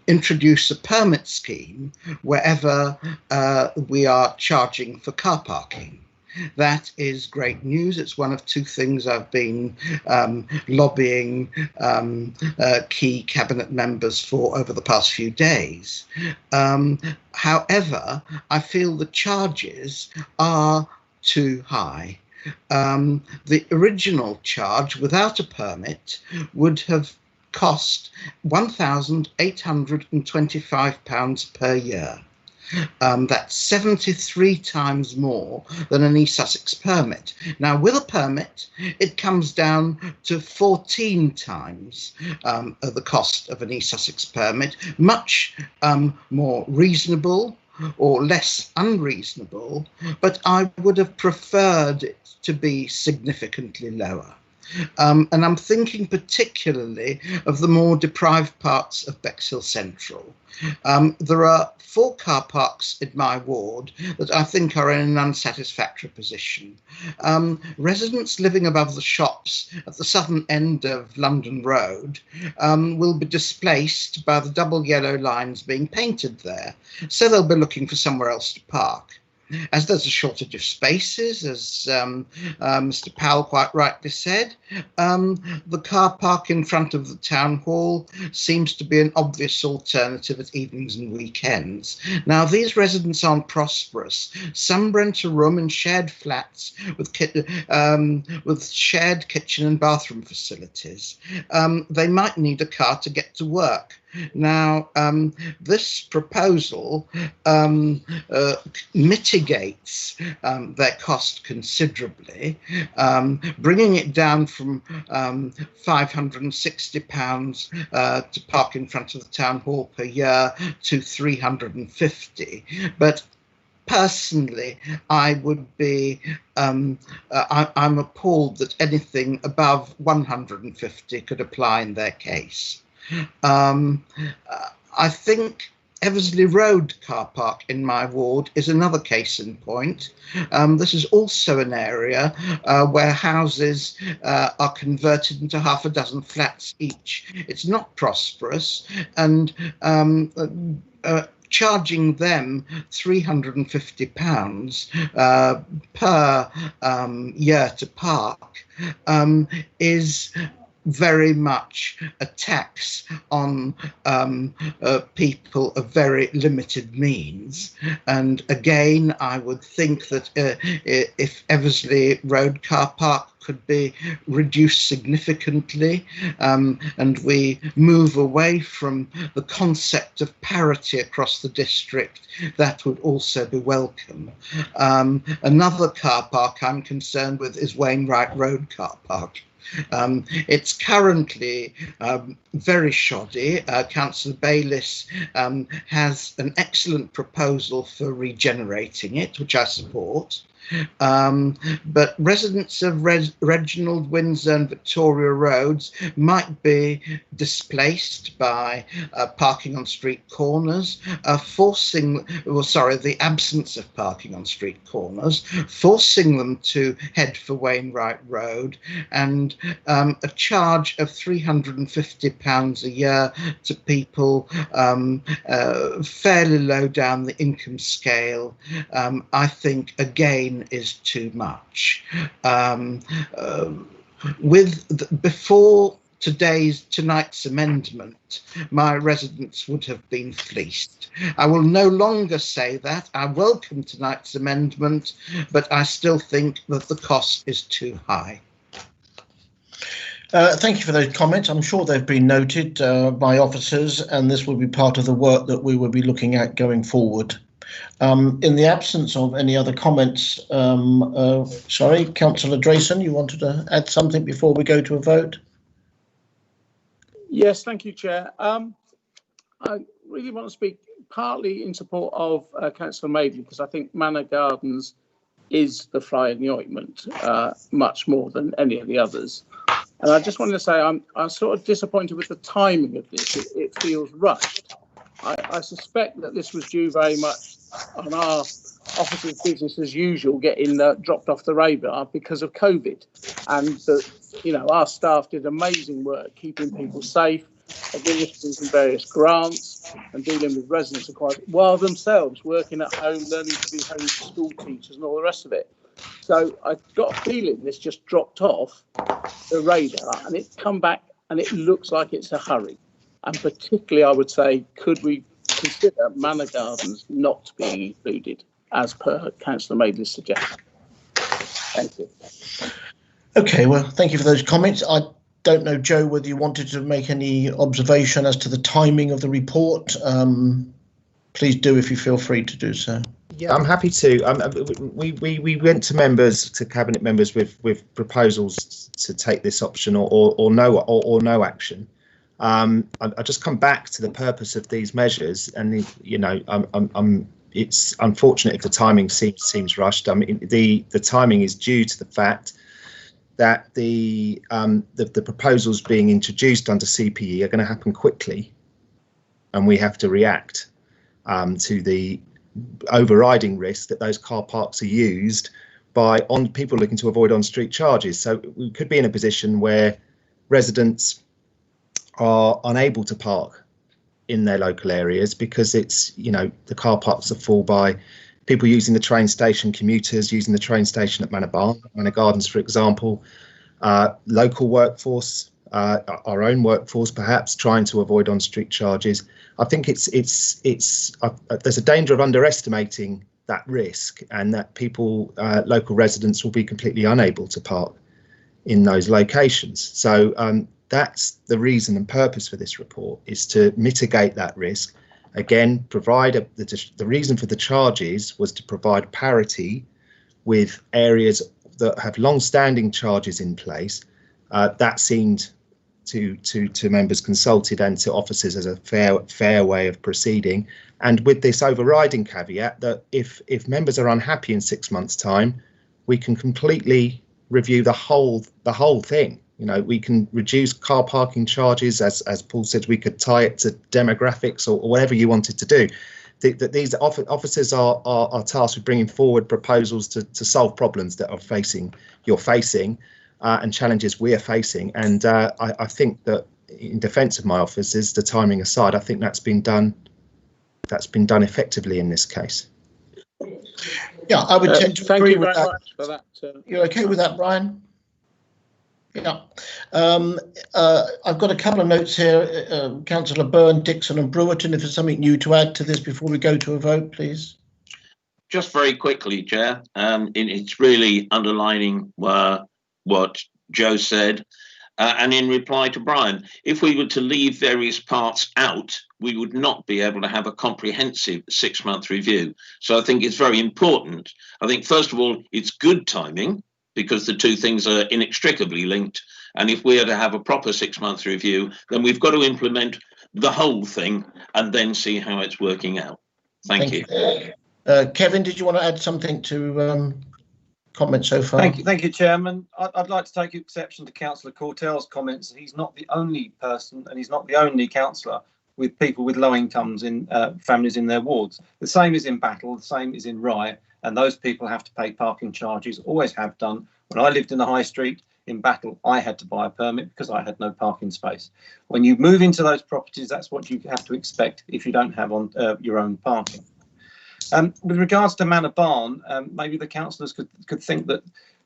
introduce a permit scheme wherever we are charging for car parking. That is great news. It's one of two things I've been lobbying key cabinet members for over the past few days. However, I feel the charges are too high. The original charge without a permit would have cost £1,825 per year. That's 73 times more than an East Sussex permit. Now, with a permit, it comes down to 14 times the cost of an East Sussex permit, much more reasonable or less unreasonable, but I would have preferred it to be significantly lower. And I'm thinking particularly of the more deprived parts of Bexhill Central. There are 4 car parks in my ward that I think are in an unsatisfactory position. Residents living above the shops at the southern end of London Road will be displaced by the double yellow lines being painted there, so they'll be looking for somewhere else to park. As there's a shortage of spaces, as Mr. Powell quite rightly said, the car park in front of the town hall seems to be an obvious alternative at evenings and weekends. Now, these residents aren't prosperous. Some rent a room in shared flats with shared kitchen and bathroom facilities. They might need a car to get to work. Now, this proposal mitigates their cost considerably, bringing it down from £560 to park in front of the town hall per year to £350. But personally, I would be, I'm appalled that anything above £150 could apply in their case. I think Eversley Road car park in my ward is another case in point. This is also an area where houses are converted into half a dozen flats each. It's not prosperous, and charging them £350 per year to park is very much a tax on people of very limited means. And again, I would think that if Eversley Road car park could be reduced significantly, and we move away from the concept of parity across the district, that would also be welcome. Another car park I'm concerned with is Wainwright Road car park. It's currently very shoddy. Councillor Bayliss has an excellent proposal for regenerating it, which I support. But residents of Reginald, Windsor and Victoria Roads might be displaced by parking on street corners, the absence of parking on street corners, forcing them to head for Wainwright Road, and a charge of £350 a year to people fairly low down the income scale, I think, again, is too much. Before tonight's amendment, my residents would have been fleeced. I will no longer say that. I welcome tonight's amendment, but I still think that the cost is too high. Thank you for those comments. I'm sure they've been noted by officers, and this will be part of the work that we will be looking at going forward. In the absence of any other comments, sorry, Councillor Drayson, you wanted to add something before we go to a vote? Yes, thank you, Chair. I really want to speak partly in support of Councillor Madeley, because I think Manor Gardens is the fly in the ointment, much more than any of the others. And I just wanted to say I'm sort of disappointed with the timing of this. It feels rushed. I suspect that this was due very much on our office's business as usual getting dropped off the radar because of COVID, and that, you know, our staff did amazing work keeping people safe, administering some various grants and dealing with residents while themselves working at home, learning to be home school teachers and all the rest of it. So I got a feeling this just dropped off the radar, and it's come back, and it looks like it's a hurry. And particularly, I would say, could we consider Manor Gardens not being included, as per Councillor Madeley's suggestion? Thank you. Okay, well, thank you for those comments. I don't know, Joe, whether you wanted to make any observation as to the timing of the report. Please do if you feel free to do so. Yeah, I'm happy to. We went to members, to cabinet members, with proposals to take this option or no action. I just come back to the purpose of these measures, and you know, it's unfortunate if the timing seems rushed. I mean, the timing is due to the fact that the proposals being introduced under CPE are going to happen quickly, and we have to react to the overriding risk that those car parks are used by people looking to avoid on-street charges. So we could be in a position where residents are unable to park in their local areas because it's, you know, the car parks are full by people using the train station, commuters using the train station at Manor Gardens, for example, local workforce, our own workforce, perhaps trying to avoid on-street charges. I think there's a danger of underestimating that risk, and that people, local residents, will be completely unable to park in those locations. So that's the reason and purpose for this report, is to mitigate that risk. Again, the reason for the charges was to provide parity with areas that have long-standing charges in place. That seemed to members consulted and to officers as a fair way of proceeding, and with this overriding caveat that if members are unhappy in 6 months' time, we can completely review the whole thing. You know, we can reduce car parking charges, as Paul said. We could tie it to demographics or whatever you wanted to do. That these officers are tasked with bringing forward proposals to solve problems that you're facing. And challenges we are facing, and I think that, in defence of my officers, the timing aside, I think that's been done effectively in this case. Yeah, I would tend to agree with that. Much for that. You're okay with that, Brian? Yeah. I've got a couple of notes here. Councillor Byrne, Dixon and Brewerton, if there's something new to add to this before we go to a vote, please. Just very quickly, Chair. It's really underlining what Joe said, and in reply to Brian, if we were to leave various parts out, we would not be able to have a comprehensive 6-month review. So I think it's very important. I think, first of all, it's good timing, because the two things are inextricably linked. And if we are to have a proper 6-month review, then we've got to implement the whole thing and then see how it's working out. Thank you. Kevin, did you want to add something to comment so far? Thank you, Chairman. I'd like to take exception to Councillor Cortell's comments. He's not the only person, and he's not the only councillor with people with low incomes in families in their wards. The same is in Battle, the same is in Rye, and those people have to pay parking charges, always have done. When I lived in the High Street in Battle, I had to buy a permit because I had no parking space. When you move into those properties, that's what you have to expect if you don't have on your own parking. With regards to Manor Barn, maybe the councillors could think that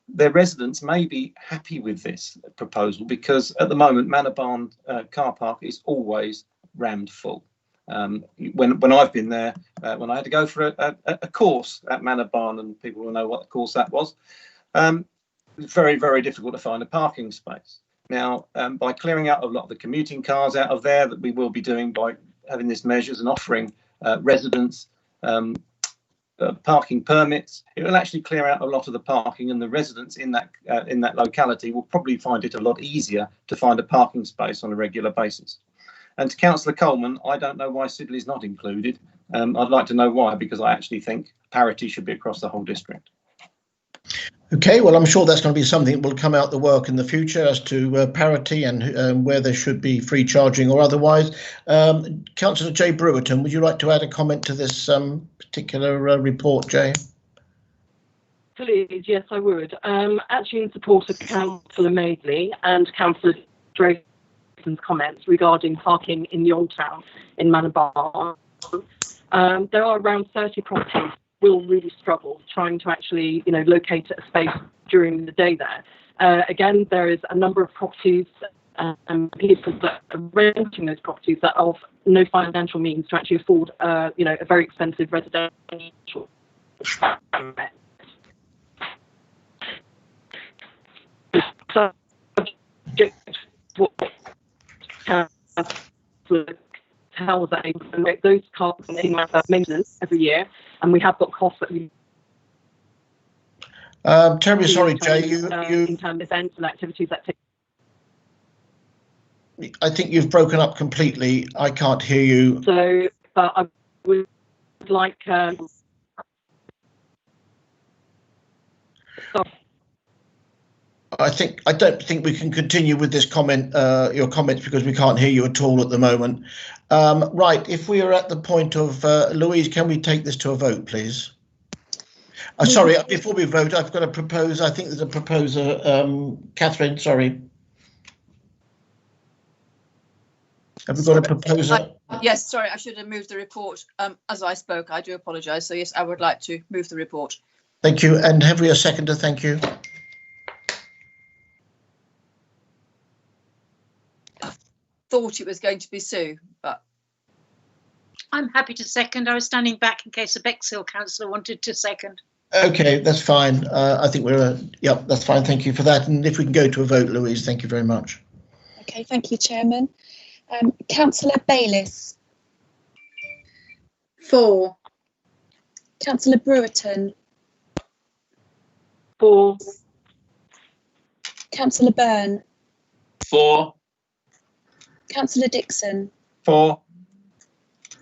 their residents may be happy with this proposal, because at the moment Manor Barn car park is always rammed full. When I've been there, when I had to go for a course at Manor Barn, and people will know what course that was, very, very difficult to find a parking space. Now, by clearing out a lot of the commuting cars out of there, that we will be doing by having these measures and offering residents parking permits, it will actually clear out a lot of the parking, and the residents in that locality will probably find it a lot easier to find a parking space on a regular basis. And to Councillor Coleman, I don't know why Sidley is not included. I'd like to know why, because I actually think parity should be across the whole district. Okay, well, I'm sure that's going to be something that will come out the work in the future as to parity and where there should be free charging or otherwise. Councillor Jay Brewerton, would you like to add a comment to this particular report, Jay? Please, yes, I would. Actually, in support of Councillor Madeley and Councillor Drayton's comments regarding parking in the Old Town in Manor Barn, there are around 30 properties will really struggle trying to actually, locate a space during the day there. Again, there is a number of properties and people that are renting those properties that are of no financial means to actually afford, a very expensive residential. So, tell that those costs in maintenance every year, and we have got costs that we. Terribly sorry, Jay. In terms of events and activities that take. I think you've broken up completely. I can't hear you. So, but I would like. I don't think we can continue with this comment, your comments, because we can't hear you at all at the moment. Right, if we are at the point of Louise, can we take this to a vote, please? Sorry, before we vote, I've got to propose. I think there's a proposer, Catherine. Sorry. Have we got a proposer? Yes, sorry, I should have moved the report as I spoke. I do apologise. So yes, I would like to move the report. Thank you. And have we a seconder? Thank you. Thought it was going to be Sue, but I'm happy to second. I was standing back in case the Bexhill councillor wanted to second. Okay, that's fine. I think we're yep, that's fine. Thank you for that. And if we can go to a vote, Louise, thank you very much. Okay, thank you, Chairman. Councillor Bayliss. 4. Councillor Brewerton. 4. Councillor Byrne. 4. Councillor Dixon. 4.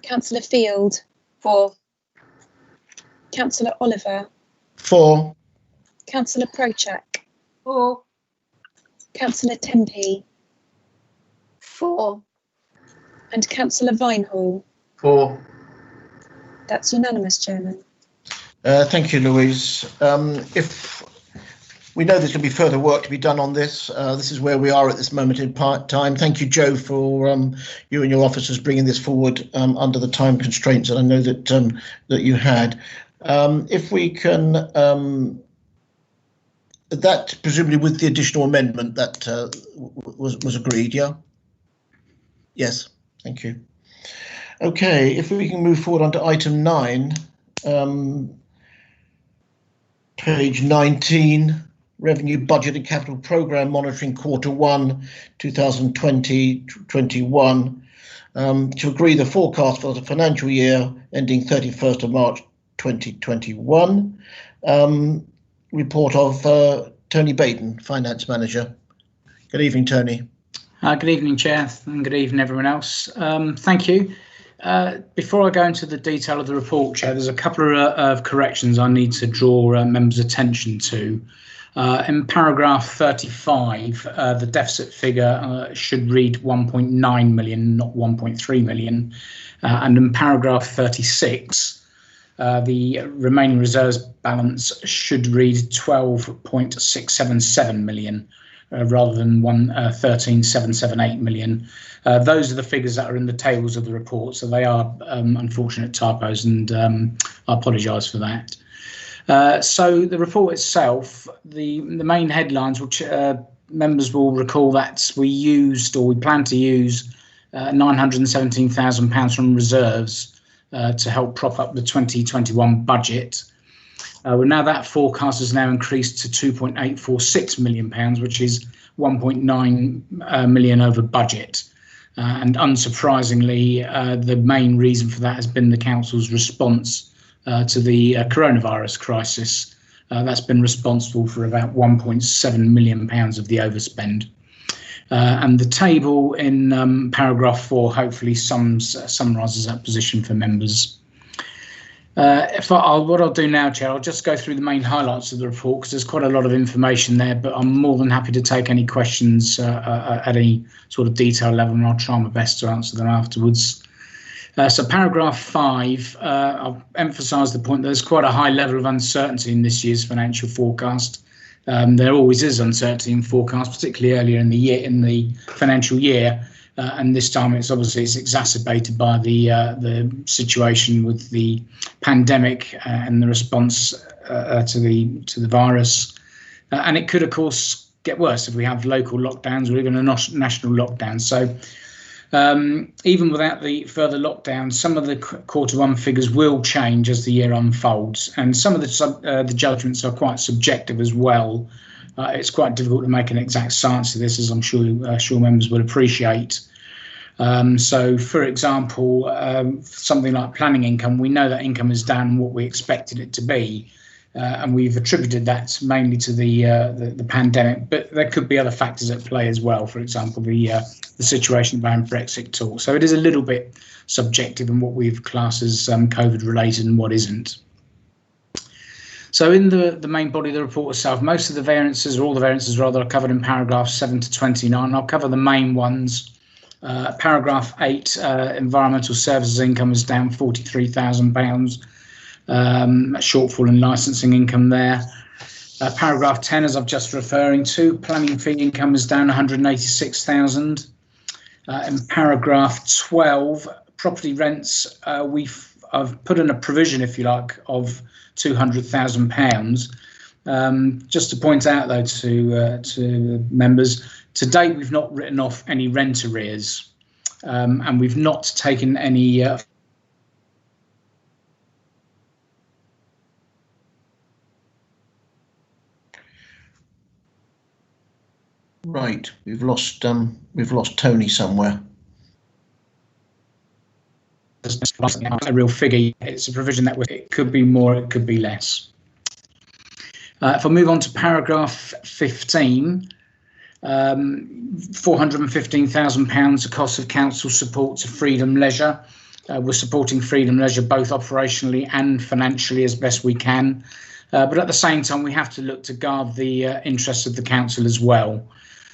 Councillor Field. 4. Councillor Oliver. 4. Councillor Prochak. 4. Councillor Tempe. 4. And Councillor Vinehall. 4. That's unanimous, Chairman. Thank you, Louise. If we know there's going to be further work to be done on this, this is where we are at this moment in time. Thank you, Joe, for you and your officers bringing this forward under the time constraints that I know that that you had. If we can, that presumably with the additional amendment that was agreed, yeah? Yes, thank you. Okay, if we can move forward onto item 9, page 19, Revenue Budget and Capital Programme Monitoring Q1 2020-21, to agree the forecast for the financial year ending 31st of March 2021. Report of Tony Baden, Finance Manager. Good evening, Tony. Good evening, Chair, and good evening, everyone else. Thank you. Before I go into the detail of the report, Chair, there's a couple of corrections I need to draw members' attention to. In paragraph 35, the deficit figure should read 1.9 million, not 1.3 million. And in paragraph 36, the remaining reserves balance should read 12.677 million. Rather than 13.778 million. Those are the figures that are in the tables of the report, so they are unfortunate typos, and I apologise for that. So the report itself, the main headlines, which members will recall that we plan to use £917,000 from reserves to help prop up the 2021 budget. Well, now that forecast has now increased to £2.846 million, which is 1.9 million over budget. And unsurprisingly, the main reason for that has been the council's response to the coronavirus crisis. That's been responsible for about £1.7 million of the overspend. And the table in paragraph 4 hopefully summarises that position for members. What I'll do now, Chair, I'll just go through the main highlights of the report because there's quite a lot of information there, but I'm more than happy to take any questions at any sort of detail level, and I'll try my best to answer them afterwards. So paragraph 5, I'll emphasise the point that there's quite a high level of uncertainty in this year's financial forecast. There always is uncertainty in forecasts, particularly earlier in the financial year. And this time it's exacerbated by the situation with the pandemic and the response to the virus. And it could, of course, get worse if we have local lockdowns or even a national lockdown. So even without the further lockdown, some of the Q1 figures will change as the year unfolds. And some of the judgments are quite subjective as well. It's quite difficult to make an exact science of this, as I'm sure members will appreciate. So, for example, something like planning income, we know that income is down what we expected it to be, and we've attributed that mainly to the pandemic. But there could be other factors at play as well. For example, the situation around Brexit talk. So it is a little bit subjective in what we've classed as COVID related and what isn't. So in the main body of the report itself, most of the variances, or all the variances rather, are covered in paragraphs 7 to 29. I'll cover the main ones. Paragraph 8, environmental services income is down £43,000, shortfall in licensing income there. Paragraph 10, as I've just referring to, planning fee income is down 186,000. In paragraph 12, property rents, I've put in a provision, if you like, of £200,000. Just to point out, though, to members, to date we've not written off any rent arrears, and we've not taken any Right, we've lost Tony somewhere. A real figure. It's a provision that it could be more, it could be less. If I move on to paragraph 15, £415,000 the cost of council support to Freedom Leisure. We're supporting Freedom Leisure both operationally and financially as best we can. But at the same time, we have to look to guard the interests of the council as well.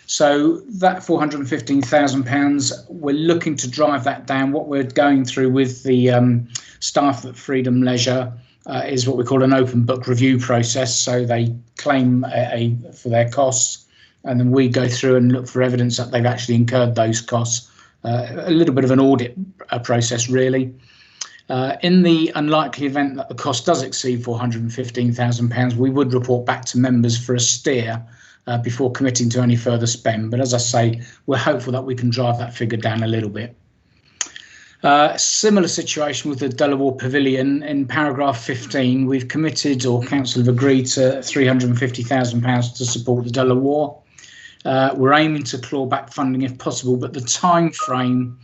So that £415,000, we're looking to drive that down. What we're going through with the staff at Freedom Leisure is what we call an open book review process. So they claim for their costs, and then we go through and look for evidence that they've actually incurred those costs. A little bit of an audit process, really. In the unlikely event that the cost does exceed £415,000, we would report back to members for a steer before committing to any further spend. But as I say, we're hopeful that we can drive that figure down a little bit. Similar situation with the Delaware Pavilion. In paragraph 15, we've committed, or council have agreed to £350,000 to support the Delaware. We're aiming to claw back funding if possible, but the time frame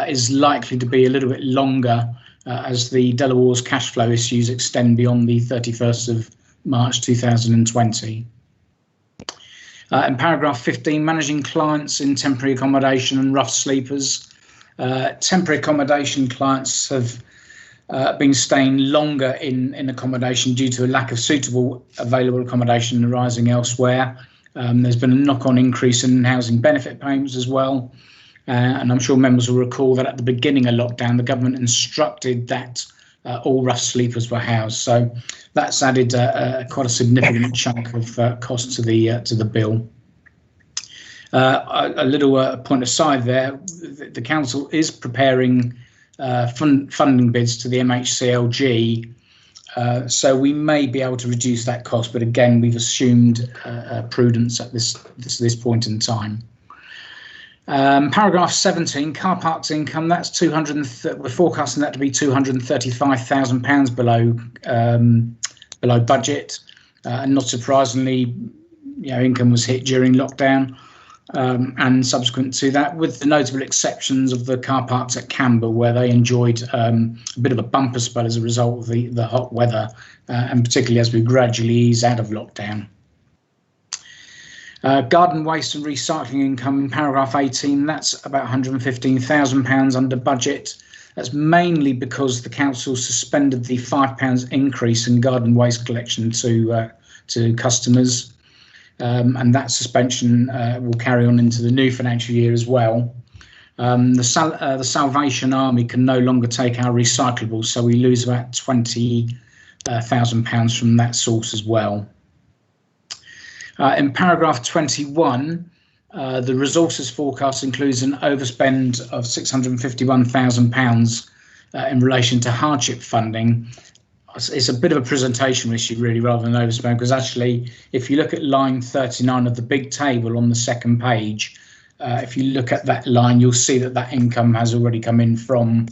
is likely to be a little bit longer as the Delaware's cash flow issues extend beyond the 31st of March 2020. In paragraph 15, managing clients in temporary accommodation and rough sleepers. Temporary accommodation clients have been staying longer in accommodation due to a lack of suitable available accommodation arising elsewhere. There's been a knock-on increase in housing benefit payments as well. And I'm sure members will recall that at the beginning of lockdown, the government instructed that all rough sleepers were housed. So that's added quite a significant chunk of cost to the bill. A little point aside there, the council is preparing funding bids to the MHCLG So we may be able to reduce that cost, but again, we've assumed prudence at this point in time. Paragraph 17, car parks income. That's we're forecasting that to be £235,000 below budget, and not surprisingly, income was hit during lockdown. And subsequent to that, with the notable exceptions of the car parks at Camber, where they enjoyed a bit of a bumper spell as a result of the hot weather, and particularly as we gradually ease out of lockdown. Garden waste and recycling income in paragraph 18, that's about £115,000 under budget. That's mainly because the council suspended the £5 increase in garden waste collection to customers. And that suspension will carry on into the new financial year as well. The Salvation Army can no longer take our recyclables, so we lose about £20,000 from that source as well. In paragraph 21, the resources forecast includes an overspend of £651,000 in relation to hardship funding. It's a bit of a presentation issue, really, rather than overspend, because actually, if you look at line 39 of the big table on the second page, if you look at that line, you'll see that income has already come in from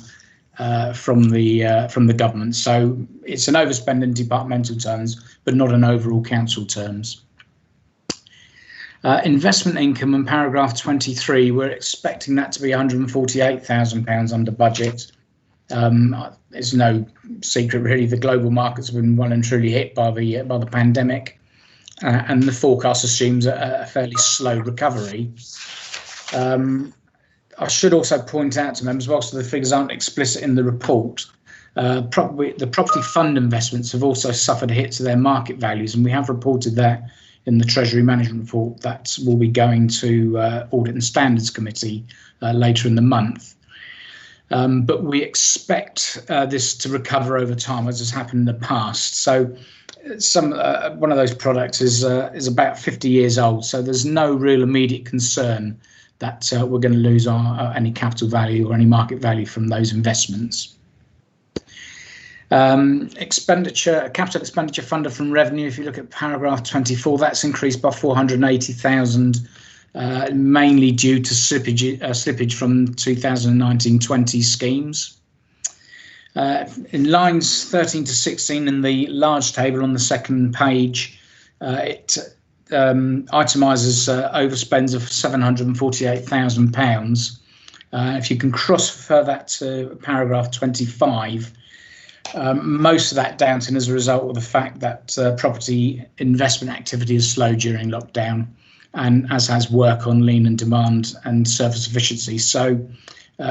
the government. So it's an overspend in departmental terms, but not in overall council terms. Investment income in paragraph 23, we're expecting that to be £148,000 under budget. It's no secret, really, the global markets have been well and truly hit by the pandemic, and the forecast assumes a fairly slow recovery. I should also point out to members, whilst the figures aren't explicit in the report, the property fund investments have also suffered a hit to their market values, and we have reported that in the Treasury Management Report that will be going to Audit and Standards Committee later in the month. But we expect this to recover over time, as has happened in the past. So one of those products is about 50 years old, so there's no real immediate concern that we're going to lose any capital value or any market value from those investments. Capital expenditure funded from revenue, if you look at paragraph 24, that's increased by 480,000, mainly due to slippage from 2019-20 schemes. In lines 13 to 16 in the large table on the second page, it itemises overspends of £748,000. If you can cross-refer that to paragraph 25, most of that downturn is a result of the fact that property investment activity has slowed during lockdown, and as has work on lean and demand and surface efficiency. So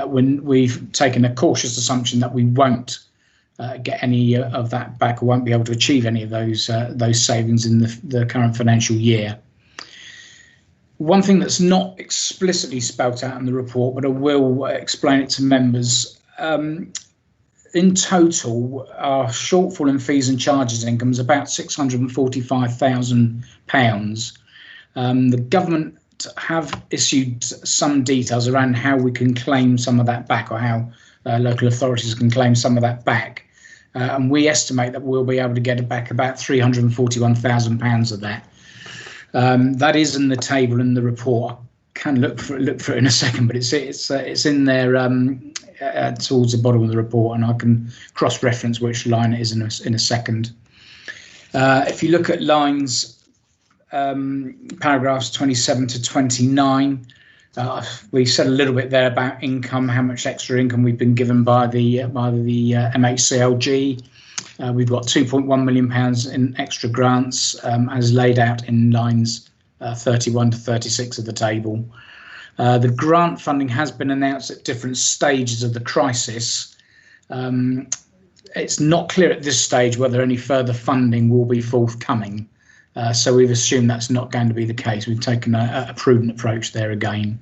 when we've taken a cautious assumption that we won't get any of that back, or won't be able to achieve any of those savings in the current financial year. One thing that's not explicitly spelt out in the report, but I will explain it to members. In total, our shortfall in fees and charges income is about £645,000. The government have issued some details around how we can claim some of that back, or how local authorities can claim some of that back. And we estimate that we'll be able to get back about £341,000 of that. That is in the table in the report. I can look for it in a second, but it's in there towards the bottom of the report, and I can cross-reference which line it is in a second. If you look at lines paragraphs 27 to 29, we said a little bit there about income, how much extra income we've been given by the MHCLG. We've got £2.1 million in extra grants, as laid out in lines 31 to 36 of the table. The grant funding has been announced at different stages of the crisis. It's not clear at this stage whether any further funding will be forthcoming. So we've assumed that's not going to be the case. We've taken a prudent approach there again.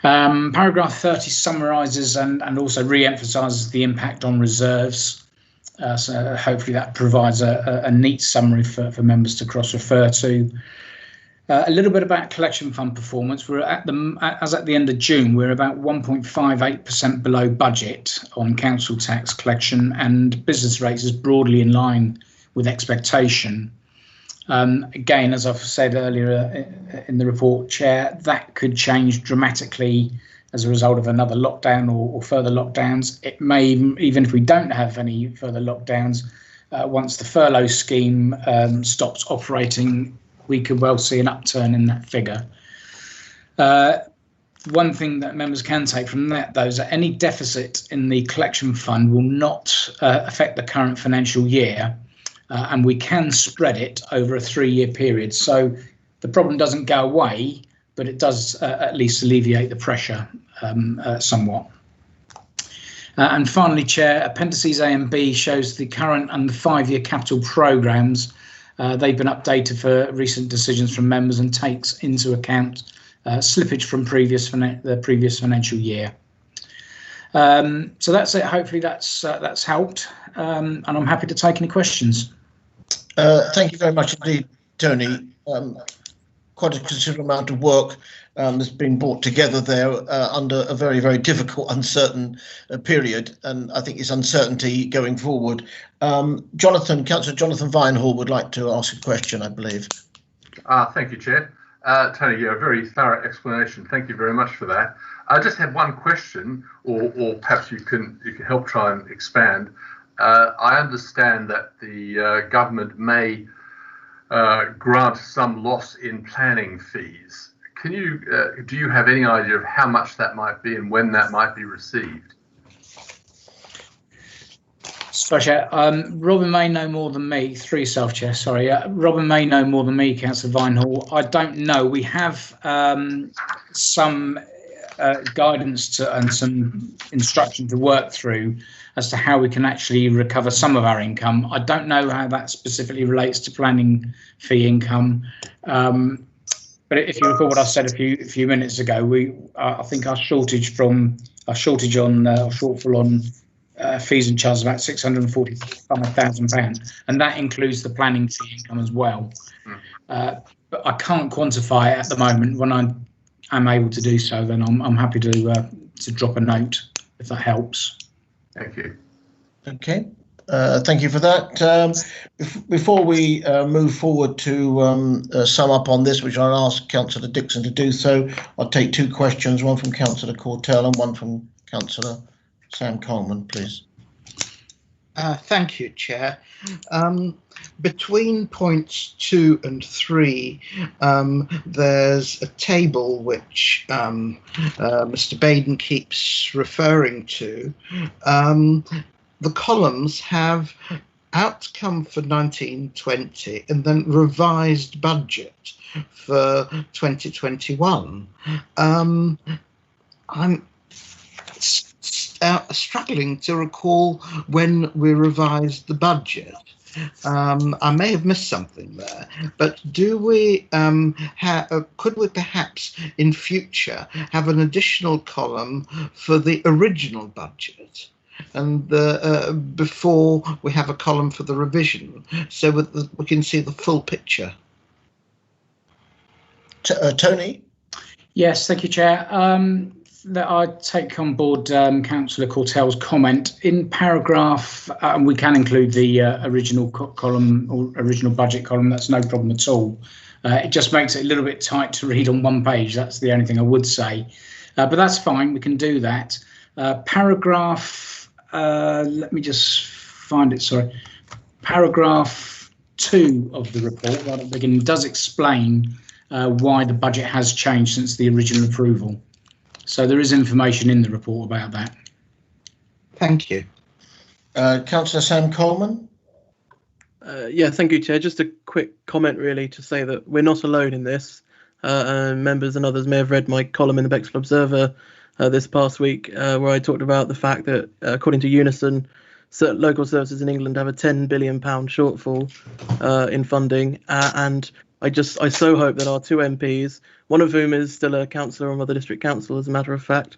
Paragraph 30 summarises and also re-emphasises the impact on reserves. So hopefully that provides a neat summary for members to cross-refer to. A little bit about collection fund performance. We're at the end of June, we're about 1.58% below budget on council tax collection, and business rates is broadly in line with expectation. Again, as I've said earlier in the report, Chair, that could change dramatically as a result of another lockdown or further lockdowns. It may, even if we don't have any further lockdowns, once the furlough scheme stops operating, we could well see an upturn in that figure. One thing that members can take from that, though, is that any deficit in the collection fund will not affect the current financial year, and we can spread it over a 3-year period. So the problem doesn't go away, but it does at least alleviate the pressure somewhat. And finally, Chair, Appendices A and B shows the current and the 5-year capital programmes. They've been updated for recent decisions from members and takes into account slippage from the previous financial year. So that's it. Hopefully that's helped, and I'm happy to take any questions. Thank you very much indeed, Tony. Quite a considerable amount of work that's been brought together there under a very, very difficult, uncertain period, and I think it's uncertainty going forward. Councillor Jonathan Vinehall would like to ask a question, I believe. Thank you, Chair. Tony, a very thorough explanation. Thank you very much for that. I just have one question, or perhaps you can help try and expand. I understand that the government may grant some loss in planning fees. Can you do you have any idea of how much that might be and when that might be received? Sorry, Chair. Robin may know more than me. Chair. Sorry, Robin may know more than me, Councillor Vinehall. I don't know. We have some guidance and some instruction to work through as to how we can actually recover some of our income. I don't know how that specifically relates to planning fee income. But if you recall what I said a few minutes ago, I think our shortfall on fees and charges about £645,000, and that includes the planning fee income as well. But I can't quantify it at the moment. When I'm able to do so, then I'm happy to drop a note if that helps. Thank you. Okay. Thank you for that. Before we move forward to sum up on this, which I'll ask Councillor Dixon to do so, I'll take 2 questions, one from Councillor Courtell and one from Councillor Sam Coleman, please. Thank you, Chair. Between points 2 and 3, there's a table which Mr. Baden keeps referring to. The columns have outcome for 1920 and then revised budget for 2021. I'm struggling to recall when we revised the budget. I may have missed something there, but do we could we perhaps in future have an additional column for the original budget, and before we have a column for the revision, so we can see the full picture? Tony? Yes, thank you, Chair. That I take on board Councillor Courtell's comment. In paragraph, we can include the original column or original budget column, that's no problem at all. It just makes it a little bit tight to read on one page, that's the only thing I would say. But that's fine, we can do that. Paragraph, let me just find it, sorry. Paragraph 2 of the report, right at the beginning, does explain why the budget has changed since the original approval. So there is information in the report about that. Thank you. Councillor Sam Coleman? Yeah, thank you, Chair. Just a quick comment, really, to say that we're not alone in this. Members and others may have read my column in the Bexhill Observer this past week, where I talked about the fact that, according to Unison, certain local services in England have a £10 billion shortfall in funding, and I so hope that our 2 MPs, one of whom is still a councillor on Mother District Council, as a matter of fact,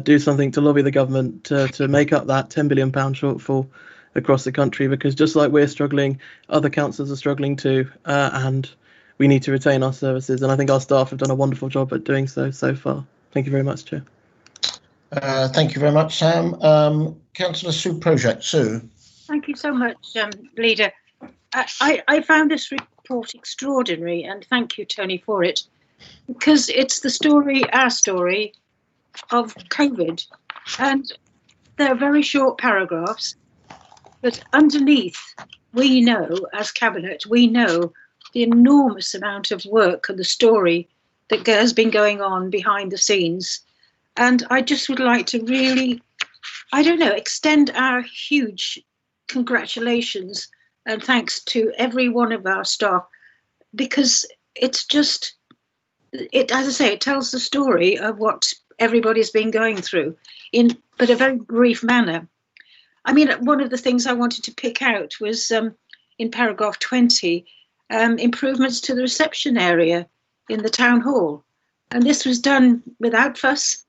do something to lobby the government to make up that £10 billion shortfall across the country, because just like we're struggling, other councillors are struggling too, and we need to retain our services, and I think our staff have done a wonderful job at doing so far. Thank you very much, Chair. Thank you very much, Sam. Councillor Sue Project. Sue. Thank you so much, Leader. I found this report extraordinary, and thank you, Tony, for it, because it's the story, our story, of COVID. And there are very short paragraphs, but underneath, we know, as Cabinet, we know the enormous amount of work and the story that has been going on behind the scenes. And I just would like to really, I don't know, extend our huge congratulations and thanks to every one of our staff, because it's just, as I say, it tells the story of what everybody's been going through in but a very brief manner. I mean, one of the things I wanted to pick out was in paragraph 20, improvements to the reception area in the town hall. And this was done without fuss,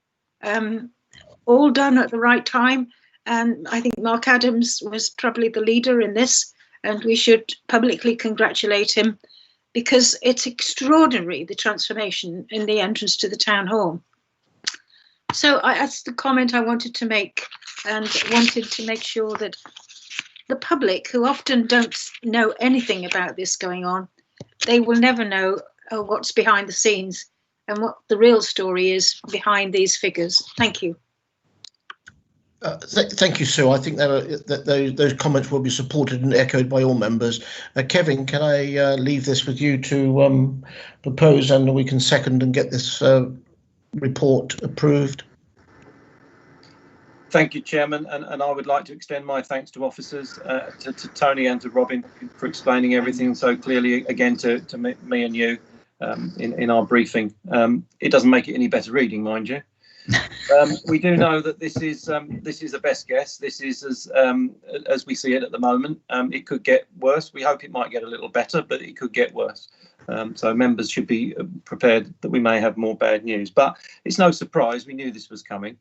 all done at the right time. And I think Mark Adams was probably the leader in this, and we should publicly congratulate him, because it's extraordinary, the transformation in the entrance to the town hall. So that's the comment I wanted to make, and wanted to make sure that the public, who often don't know anything about this going on, they will never know what's behind the scenes and what the real story is behind these figures. Thank you. Thank you, Sue. I think that those comments will be supported and echoed by all members. Kevin, can I leave this with you to propose, and we can second and get this report approved? Thank you, Chairman, and I would like to extend my thanks to officers, to Tony and to Robin for explaining everything so clearly again to me and you in our briefing. It doesn't make it any better reading, mind you. We do know that this is a best guess. This is as we see it at the moment. It could get worse. We hope it might get a little better, but it could get worse. So members should be prepared that we may have more bad news. But it's no surprise. We knew this was coming.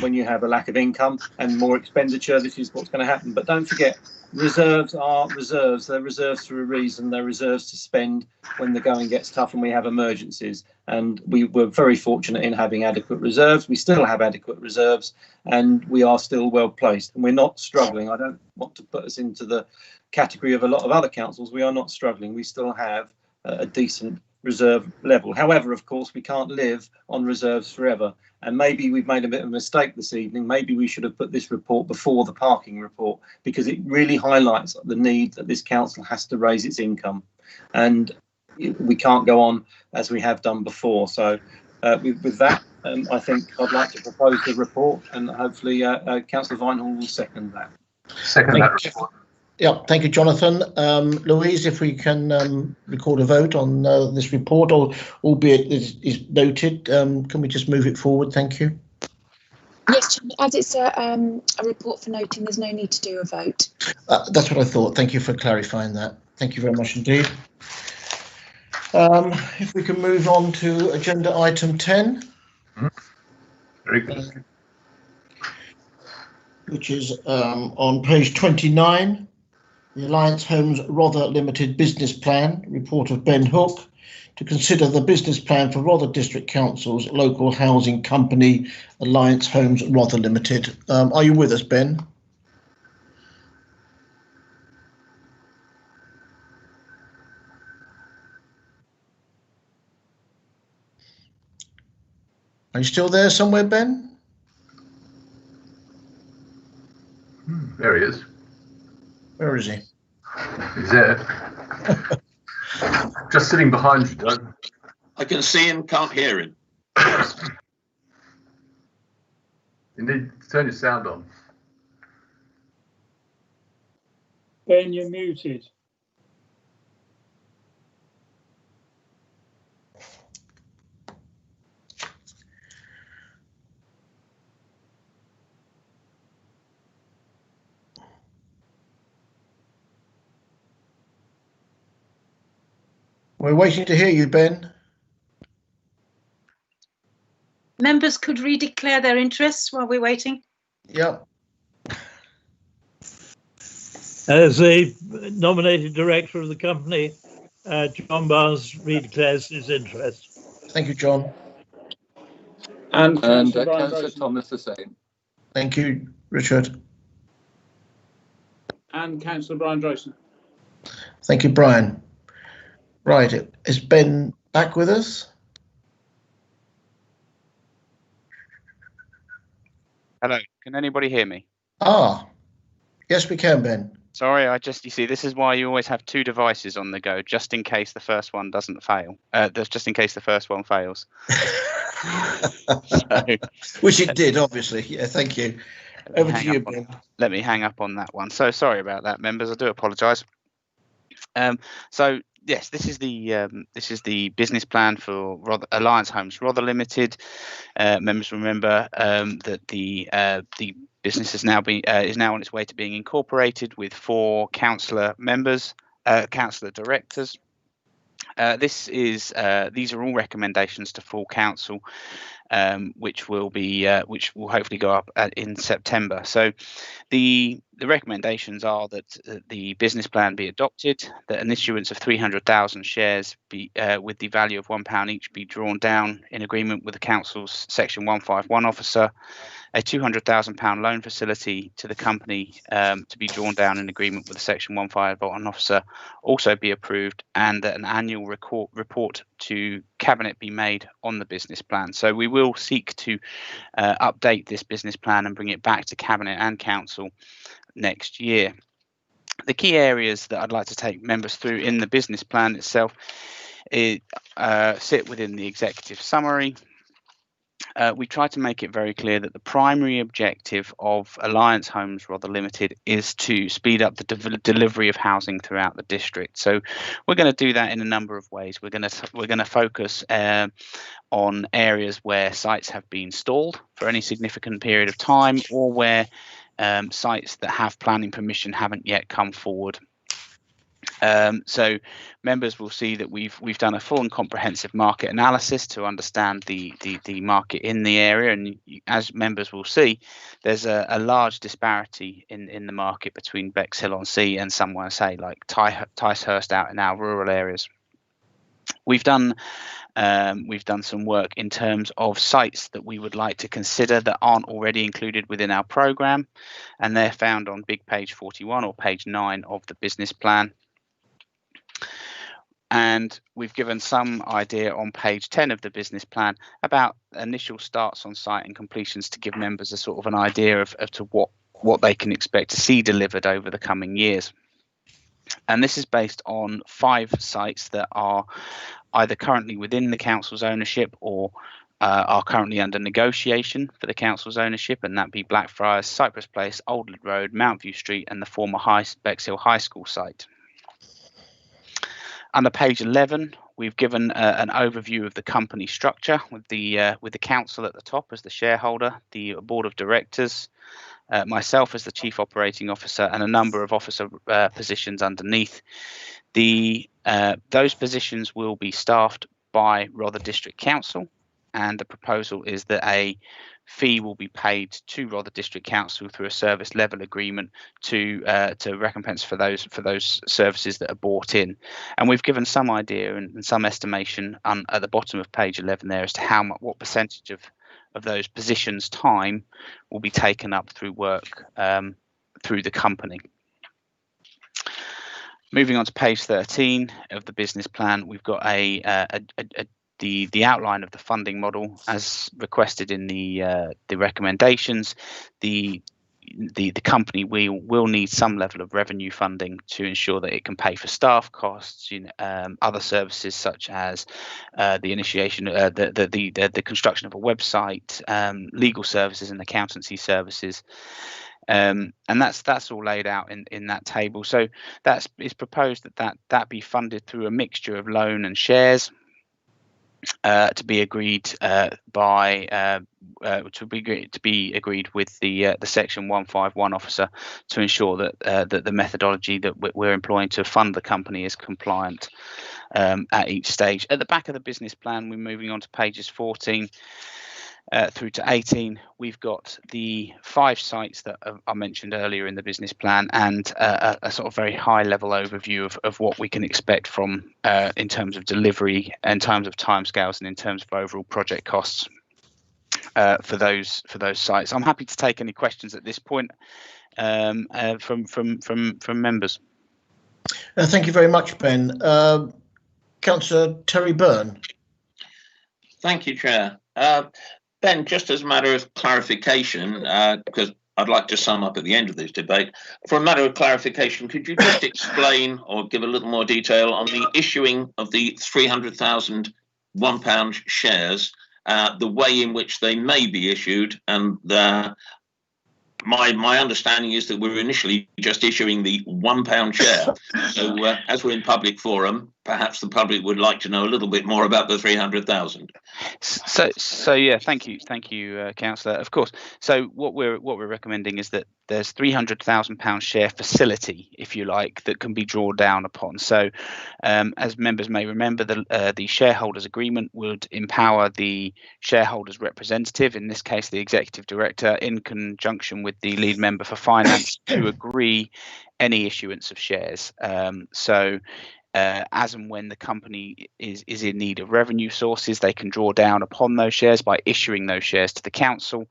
When you have a lack of income and more expenditure, this is what's going to happen. But don't forget, reserves are reserves. They're reserves for a reason. They're reserves to spend when the going gets tough and we have emergencies. And we were very fortunate in having adequate reserves. We still have adequate reserves, and we are still well placed. And we're not struggling. I don't want to put us into the category of a lot of other councils. We are not struggling. We still have a decent reserve level. However, of course, we can't live on reserves forever. And maybe we've made a bit of a mistake this evening. Maybe we should have put this report before the parking report, because it really highlights the need that this council has to raise its income. And we can't go on as we have done before. So with that, I think I'd like to propose the report, and hopefully Councillor Vinehall will second that. Second that report. Yeah, thank you, Jonathan. Louise, if we can record a vote on this report, albeit is noted, can we just move it forward? Thank you. Yes, as it's a report for noting, there's no need to do a vote. That's what I thought. Thank you for clarifying that. Thank you very much indeed. If we can move on to agenda item 10. Very good. Which is on page 29. The Alliance Homes Rother Limited Business Plan, report of Ben Hook, to consider the business plan for Rother District Council's local housing company, Alliance Homes Rother Limited. Are you with us, Ben? Are you still there somewhere, Ben? There he is. Where is he? He's there. Just sitting behind you, Doug. I can see him, can't hear him. You need to turn your sound on. Ben, you're muted. We're waiting to hear you, Ben. Members could redeclare their interests while we're waiting. Yeah. As a nominated director of the company, John Barnes redeclares his interest. Thank you, John. And Councillor Brian Thomas the same. Thank you, Richard. And Councillor Brian Drayson. Thank you, Brian. Right, is Ben back with us? Hello, can anybody hear me? Ah, yes, we can, Ben. Sorry, you see, this is why you always have two devices on the go, just in case the first one doesn't fail. Just in case the first one fails. Which it did, obviously. Yeah, thank you. Over to you, Ben. Let me hang up on that one. So sorry about that, members. I do apologise. So yes, this is the business plan for Alliance Homes Rother Limited. Members remember that the business is now on its way to being incorporated with 4 councillor directors. These are all recommendations to full council, which will hopefully go up in September. So the recommendations are that the business plan be adopted, that an issuance of 300,000 shares be with the value of £1 each be drawn down in agreement with the council's Section 151 officer, a £200,000 loan facility to the company to be drawn down in agreement with the Section 151 officer also be approved, and that an annual report to Cabinet be made on the business plan. So we will seek to update this business plan and bring it back to Cabinet and Council next year. The key areas that I'd like to take members through in the business plan itself sit within the executive summary. We try to make it very clear that the primary objective of Alliance Homes Rother Limited is to speed up the delivery of housing throughout the district. So we're going to do that in a number of ways. We're going to focus on areas where sites have been stalled for any significant period of time, or where sites that have planning permission haven't yet come forward. So members will see that we've done a full and comprehensive market analysis to understand the market in the area, and as members will see, there's a large disparity in the market between Bexhill-on-Sea and somewhere, say, like Ticehurst out in our rural areas. We've done some work in terms of sites that we would like to consider that aren't already included within our programme, and they're found on big page 41 or page 9 of the business plan. And we've given some idea on page 10 of the business plan about initial starts on site and completions to give members a sort of an idea of to what they can expect to see delivered over the coming years. And this is based on 5 sites that are either currently within the council's ownership or are currently under negotiation for the council's ownership, and that be Blackfriars, Cypress Place, Oldwood Road, Mountview Street, and the former Bexhill High School site. Under page 11, we've given an overview of the company structure with the council at the top as the shareholder, the board of directors, myself as the chief operating officer, and a number of officer positions underneath. Those positions will be staffed by Rother District Council, and the proposal is that a fee will be paid to Rother District Council through a service level agreement to recompense for those services that are bought in. And we've given some idea and some estimation at the bottom of page 11 there as to what percentage of those positions' time will be taken up through work through the company. Moving on to page 13 of the business plan, we've got the outline of the funding model as requested in the recommendations. The company will need some level of revenue funding to ensure that it can pay for staff costs, other services such as the initiation, the construction of a website, legal services and accountancy services. And that's all laid out in that table. So it's proposed that be funded through a mixture of loan and shares. To be agreed with the Section 151 officer to ensure that the methodology that we're employing to fund the company is compliant at each stage. At the back of the business plan, we're moving on to pages 14. through to 18, we've got the 5 sites that I mentioned earlier in the business plan, and a sort of very high level overview of what we can expect from in terms of delivery, in terms of timescales, and in terms of overall project costs for those sites. I'm happy to take any questions at this point from members. Thank you very much, Ben. Councillor Terry Byrne. Thank you, Chair. Ben, just as a matter of clarification, because I'd like to sum up at the end of this debate, for a matter of clarification, could you just explain or give a little more detail on the issuing of the 300,000 £1 shares, the way in which they may be issued, and my understanding is that we're initially just issuing the £1 share. So as we're in public forum, perhaps the public would like to know a little bit more about the 300,000. So yeah, thank you, Councillor. Of course. So what we're recommending is that there's £300,000 share facility, if you like, that can be drawn down upon. So as members may remember, the shareholders agreement would empower the shareholders representative, in this case the executive director, in conjunction with the lead member for finance, to agree any issuance of shares. As and when the company is in need of revenue sources, they can draw down upon those shares by issuing those shares to the council,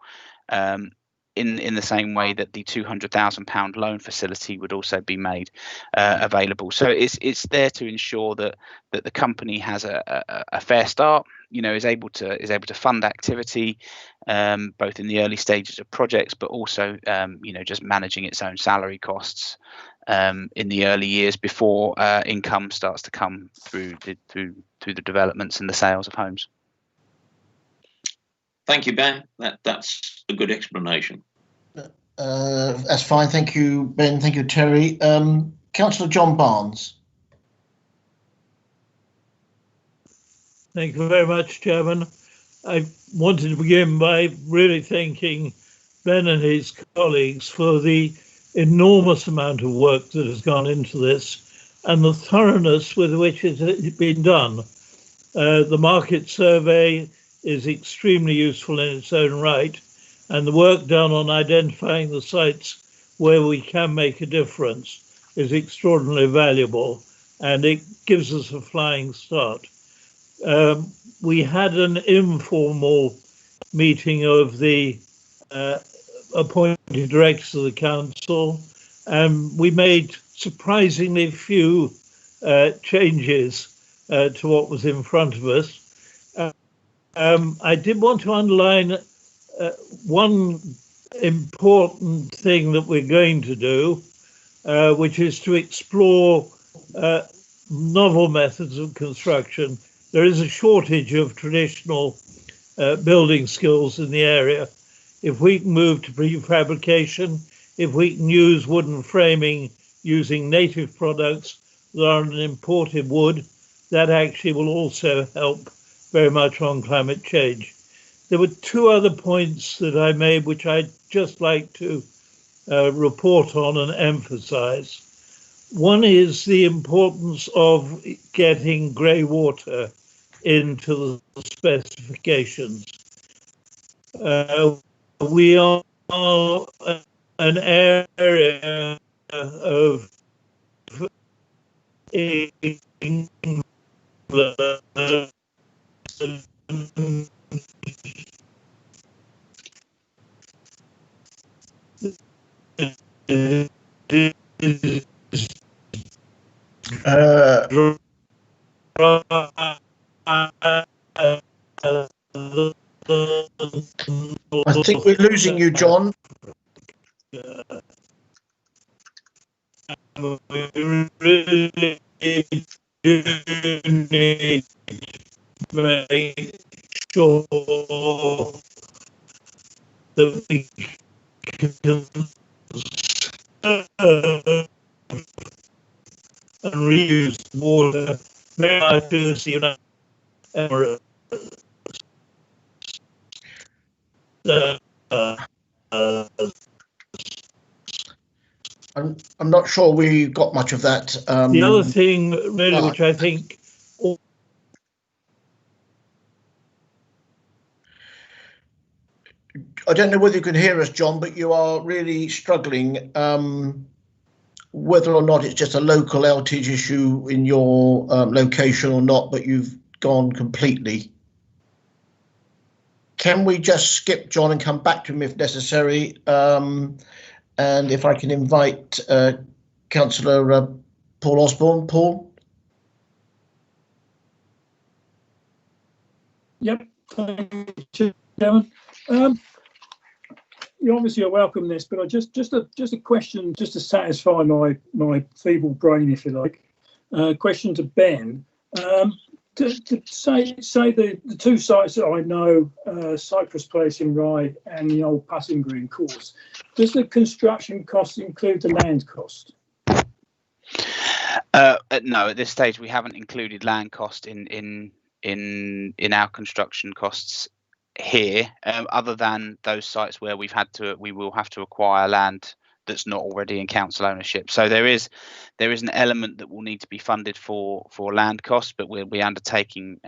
in the same way that the £200,000 loan facility would also be made available. So it's there to ensure that the company has a fair start, is able to fund activity, both in the early stages of projects, but also just managing its own salary costs in the early years before income starts to come through the developments and the sales of homes. Thank you, Ben. That's a good explanation. That's fine. Thank you, Ben. Thank you, Terry. Councillor John Barnes. Thank you very much, Chairman. I wanted to begin by really thanking Ben and his colleagues for the enormous amount of work that has gone into this and the thoroughness with which it has been done. The market survey is extremely useful in its own right, and the work done on identifying the sites where we can make a difference is extraordinarily valuable, and it gives us a flying start. We had an informal meeting of the appointed directors of the council, and we made surprisingly few changes to what was in front of us. I did want to underline one important thing that we're going to do, which is to explore novel methods of construction. There is a shortage of traditional building skills in the area. If we can move to prefabrication, if we can use wooden framing using native products that aren't imported wood, that actually will also help very much on climate change. There were 2 other points that I made which I'd just like to report on and emphasize. One is the importance of getting grey water into the specifications. We are an area of England I think we're losing you, John. We really do need to make sure that we can and reuse water very much as the United Emirates. I'm not sure we got much of that. The other thing, really, which I think I don't know whether you can hear us, John, but you are really struggling. Whether or not it's just a local outage issue in your location or not, but you've gone completely. Can we just skip John and come back to him if necessary? And if I can invite Councillor Paul Osborne. Paul? Yep, thank you, Chairman. You obviously welcome this, but I just a question just to satisfy my feeble brain, if you like. Question to Ben. To say the two sites that I know, Cypress Place in Rye and the old Passing Green course, does the construction cost include the land cost? No, at this stage we haven't included land cost in our construction costs here, other than those sites where we will have to acquire land that's not already in council ownership. So there is an element that will need to be funded for land costs, but we'll be undertaking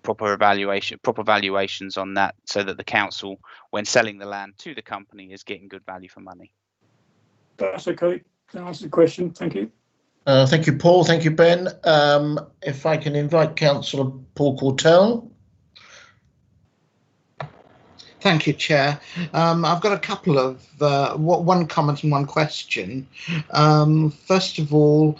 proper valuations on that, so that the council, when selling the land to the company, is getting good value for money. That's okay. That answers the question. Thank you. Thank you, Paul. Thank you, Ben. If I can invite Councillor Paul Cortell. Thank you, Chair. I've got a couple of one comment and one question. First of all,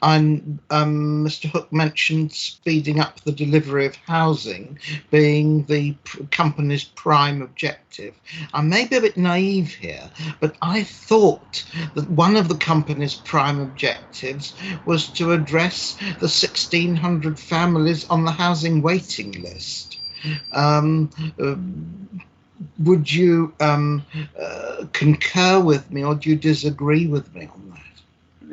Mr. Hook mentioned speeding up the delivery of housing being the company's prime objective. I may be a bit naive here, but I thought that one of the company's prime objectives was to address the 1,600 families on the housing waiting list. Would you concur with me, or do you disagree with me on that?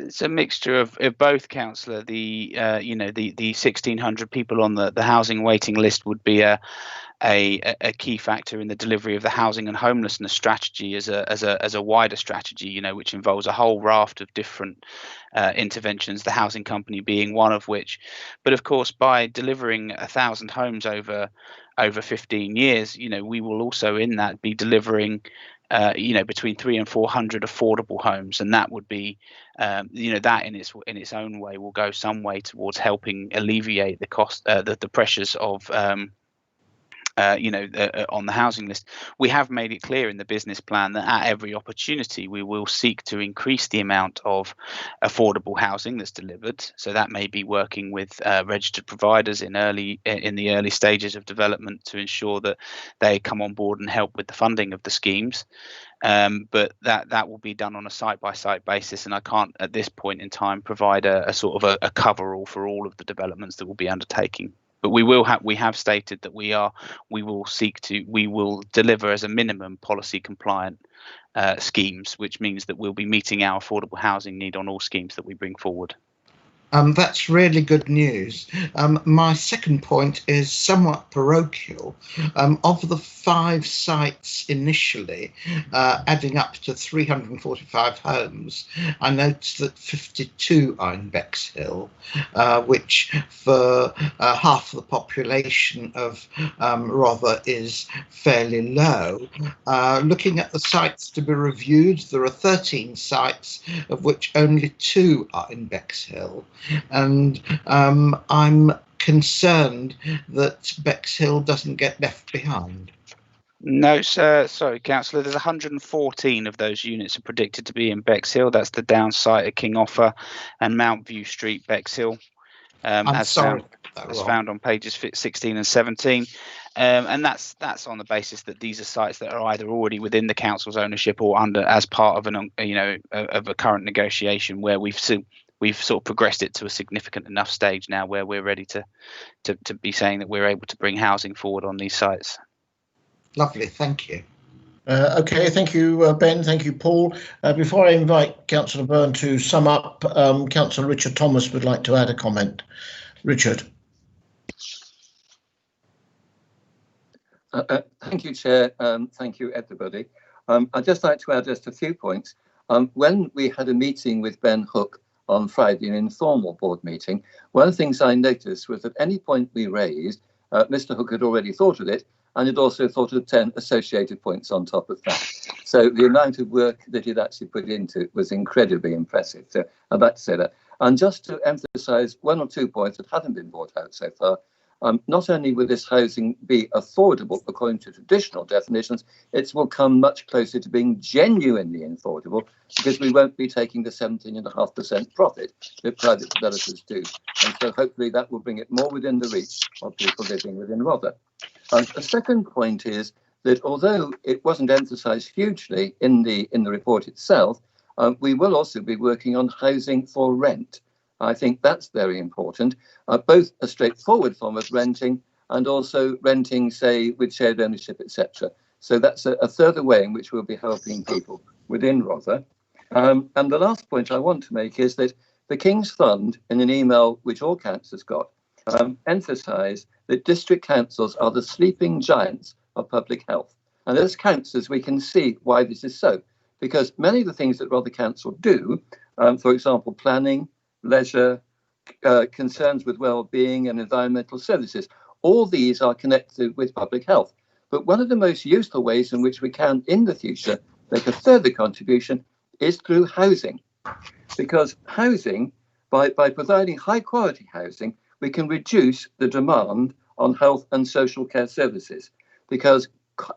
It's a mixture of both, Councillor. The 1,600 people on the housing waiting list would be a key factor in the delivery of the housing and homelessness strategy as a wider strategy, which involves a whole raft of different interventions, the housing company being one of which. But of course, by delivering 1,000 homes over 15 years, we will also in that be delivering between 300 and 400 affordable homes, and that would be that in its own way will go some way towards helping alleviate the cost, the pressures of on the housing list. We have made it clear in the business plan that at every opportunity we will seek to increase the amount of affordable housing that's delivered. So that may be working with registered providers in the early stages of development to ensure that they come on board and help with the funding of the schemes. But that will be done on a site-by-site basis, and I can't at this point in time provide a sort of a cover-all for all of the developments that we'll be undertaking. But we have stated that we will deliver as a minimum policy compliant schemes, which means that we'll be meeting our affordable housing need on all schemes that we bring forward. That's really good news. My second point is somewhat parochial. Of the 5 sites initially, adding up to 345 homes, I noticed that 52 are in Bexhill, which for half the population of Rother is fairly low. Looking at the sites to be reviewed, there are 13 sites, of which only 2 are in Bexhill. And I'm concerned that Bexhill doesn't get left behind. No, sir. Sorry, Councillor. There's 114 of those units are predicted to be in Bexhill. That's the down site at King Offa and Mount View Street, Bexhill. As found on pages 16 and 17. And that's on the basis that these are sites that are either already within the council's ownership or as part of of a current negotiation where we've sort of progressed it to a significant enough stage now where we're ready to be saying that we're able to bring housing forward on these sites. Lovely, thank you. Okay, thank you, Ben. Thank you, Paul. Before I invite Councillor Byrne to sum up, Councillor Richard Thomas would like to add a comment. Richard. Thank you, Chair. Thank you, everybody. I'd just like to add just a few points. When we had a meeting with Ben Hook on Friday, an informal board meeting, one of the things I noticed was at any point we raised, Mr. Hook had already thought of it, and it also thought of 10 associated points on top of that. So the amount of work that it actually put into it was incredibly impressive. So I'd like to say that. And just to emphasise 1 or 2 points that haven't been brought out so far, not only will this housing be affordable according to traditional definitions, it will come much closer to being genuinely affordable, because we won't be taking the 17.5% profit that private developers do. And so hopefully that will bring it more within the reach of people living within Rother. The second point is that although it wasn't emphasised hugely in the report itself, we will also be working on housing for rent. I think that's very important, both a straightforward form of renting and also renting, say, with shared ownership, etc. So that's a further way in which we'll be helping people within Rother. And the last point I want to make is that the King's Fund, in an email which all councillors got, emphasised that district councils are the sleeping giants of public health. And as councillors, we can see why this is so, because many of the things that Rother Council do, for example, planning, leisure, concerns with well-being and environmental services, all these are connected with public health. But one of the most useful ways in which we can, in the future, make a further contribution is through housing. Because housing, by providing high-quality housing, we can reduce the demand on health and social care services. Because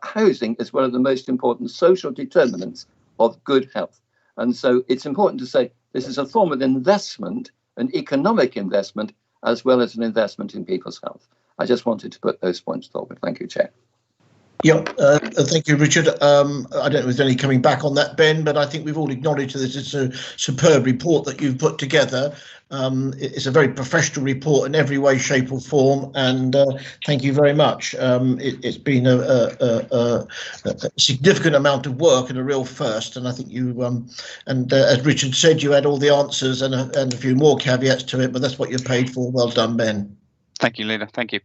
housing is one of the most important social determinants of good health. And so it's important to say this is a form of investment, an economic investment, as well as an investment in people's health. I just wanted to put those points forward. Thank you, Chair. Yeah, thank you, Richard. I don't know if there's any coming back on that, Ben, but I think we've all acknowledged that it's a superb report that you've put together. It's a very professional report in every way, shape or form, and thank you very much. It's been a significant amount of work and a real first, and I think you, as Richard said, you had all the answers and a few more caveats to it, but that's what you're paid for. Well done, Ben. Thank you, Leader. Thank you.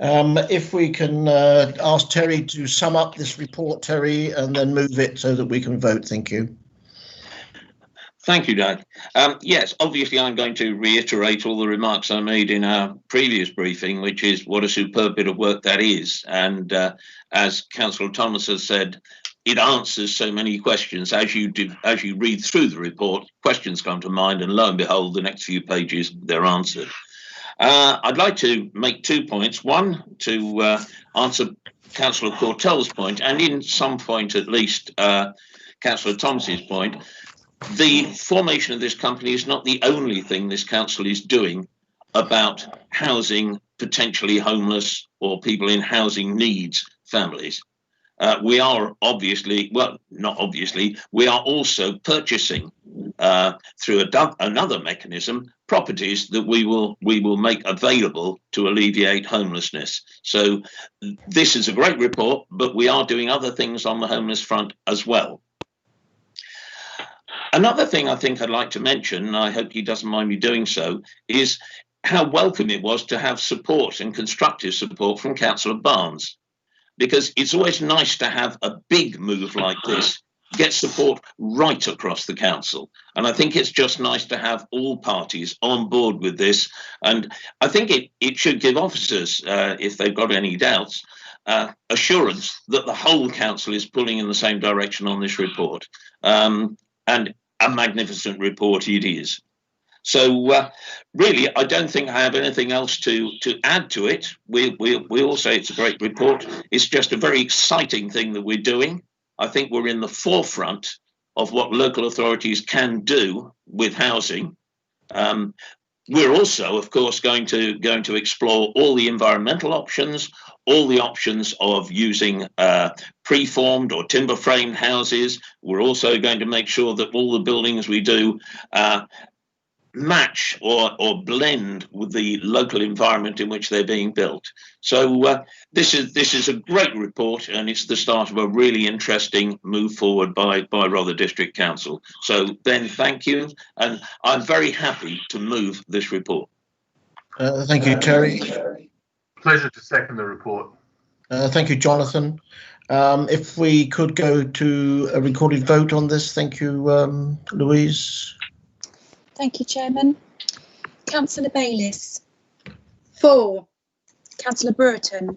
If we can ask Terry to sum up this report, Terry, and then move it so that we can vote. Thank you. Thank you, Doug. Yes, obviously I'm going to reiterate all the remarks I made in our previous briefing, which is what a superb bit of work that is. And as Councillor Thomas has said, it answers so many questions. As you read through the report, questions come to mind, and lo and behold, the next few pages, they're answered. I'd like to make 2 points. One, to answer Councillor Cortell's point, and in some point at least Councillor Thomas's point. The formation of this company is not the only thing this council is doing about housing potentially homeless or people in housing needs families. We are obviously, well, not obviously, we are also purchasing through another mechanism properties that we will make available to alleviate homelessness. So this is a great report, but we are doing other things on the homeless front as well. Another thing I think I'd like to mention, and I hope he doesn't mind me doing so, is how welcome it was to have support and constructive support from Councillor Barnes, because it's always nice to have a big move like this get support right across the council. And I think it's just nice to have all parties on board with this. And I think it should give officers, if they've got any doubts, assurance that the whole council is pulling in the same direction on this report. And a magnificent report it is. So really, I don't think I have anything else to add to it. We all say it's a great report. It's just a very exciting thing that we're doing. I think we're in the forefront of what local authorities can do with housing. We're also, of course, going to explore all the environmental options, all the options of using preformed or timber framed houses. We're also going to make sure that all the buildings we do match or blend with the local environment in which they're being built. So this is a great report, and it's the start of a really interesting move forward by Rother District Council. So Ben, thank you, and I'm very happy to move this report. Thank you, Terry. Pleasure to second the report. Thank you, Jonathan. If we could go to a recorded vote on this, thank you, Louise. Thank you, Chairman. Councillor Bayliss. 4. Councillor Burton.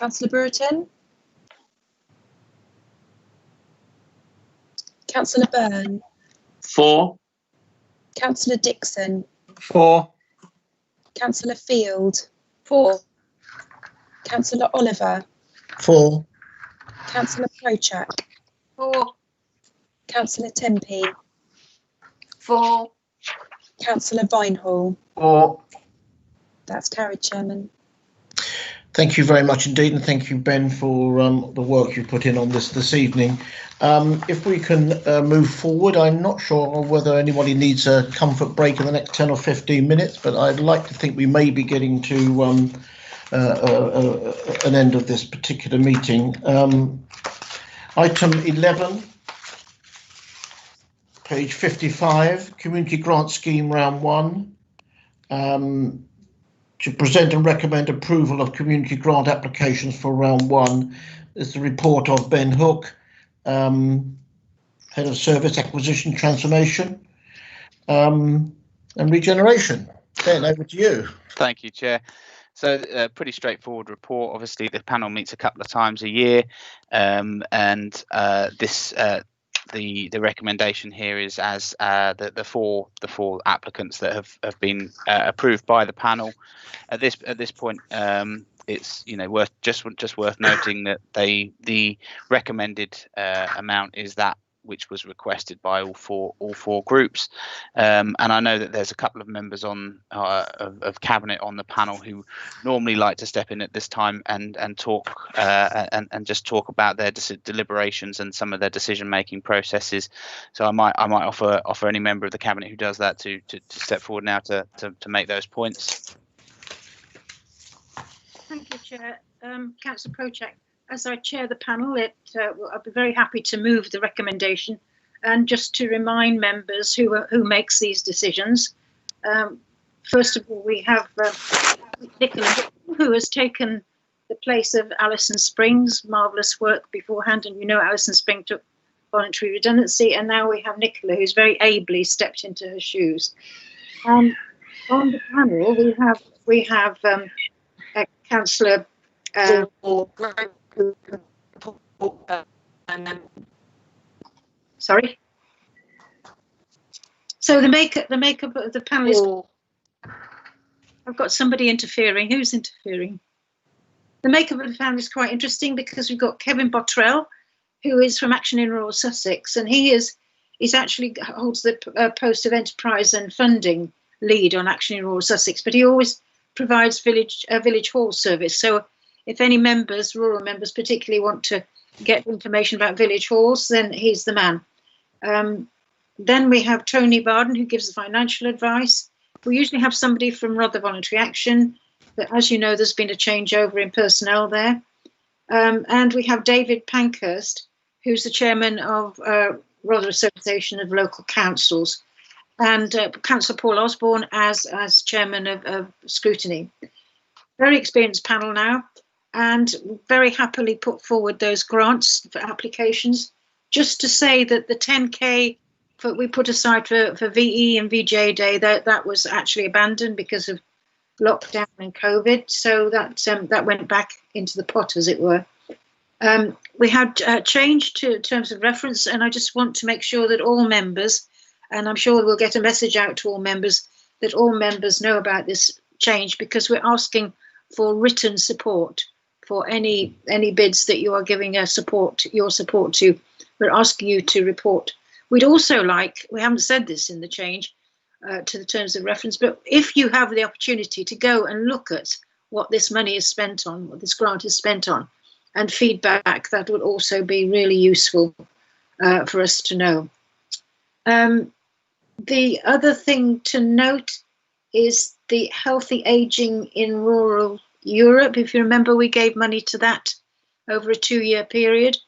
Councillor Brereton. Councillor Byrne. 4. Councillor Dixon. 4. Councillor Field. 4. Councillor Oliver. 4. Councillor Prochak. 4. Councillor Tempe. 4. Councillor Vinehall. 4. That's carried, Chairman. Thank you very much indeed, and thank you, Ben, for the work you put in on this evening. If we can move forward, I'm not sure whether anybody needs a comfort break in the next 10 or 15 minutes, but I'd like to think we may be getting to an end of this particular meeting. Item 11, page 55, Community Grant Scheme Round 1. To present and recommend approval of community grant applications for round 1 is the report of Ben Hook, Head of Service Acquisition Transformation and Regeneration. Ben, over to you. Thank you, Chair. So a pretty straightforward report. Obviously, the panel meets a couple of times a year, and the recommendation here is as the four applicants that have been approved by the panel. At this point, it's worth noting that the recommended amount is that which was requested by all four groups, and I know that there's a couple of members of cabinet on the panel who normally like to step in at this time and talk and just talk about their deliberations and some of their decision-making processes. So I might offer any member of the cabinet who does that to step forward now to make those points. Thank you, Chair. Councillor Prochak, as I chair the panel, I'll be very happy to move the recommendation. And just to remind members who makes these decisions, first of all, we have Nicola, who has taken the place of Alison Springs, marvellous work beforehand, and Alison Springs took voluntary redundancy, and now we have Nicola, who's very ably stepped into her shoes. On the panel, we have Councillor. Sorry. So the makeup of the panel is. I've got somebody interfering. Who's interfering? The makeup of the panel is quite interesting because we've got Kevin Bottrell, who is from Action in Rural Sussex, and he's actually holds the post of enterprise and funding lead on Action in Rural Sussex, but he always provides village hall service. So if any rural members particularly want to get information about village halls, then he's the man. Then we have Tony Barden, who gives the financial advice. We usually have somebody from Rother Voluntary Action, but as you know, there's been a changeover in personnel there. And we have David Pankhurst, who's the chairman of Rother Association of Local Councils, and Councillor Paul Osborne as chairman of Scrutiny. Very experienced panel now, and very happily put forward those grants for applications. Just to say that the 10K we put aside for VE and VJ Day, that was actually abandoned because of lockdown and COVID, so that went back into the pot, as it were. We had change to terms of reference, and I just want to make sure that all members, and I'm sure we'll get a message out to all members, that all members know about this change, because we're asking for written support for any bids that you are giving your support to. We're asking you to report. We'd also like, we haven't said this in the change to the terms of reference, but if you have the opportunity to go and look at what this money is spent on, what this grant is spent on, and feedback, that would also be really useful for us to know. The other thing to note is the healthy ageing in rural Europe. If you remember, we gave money to that over a 2-year period.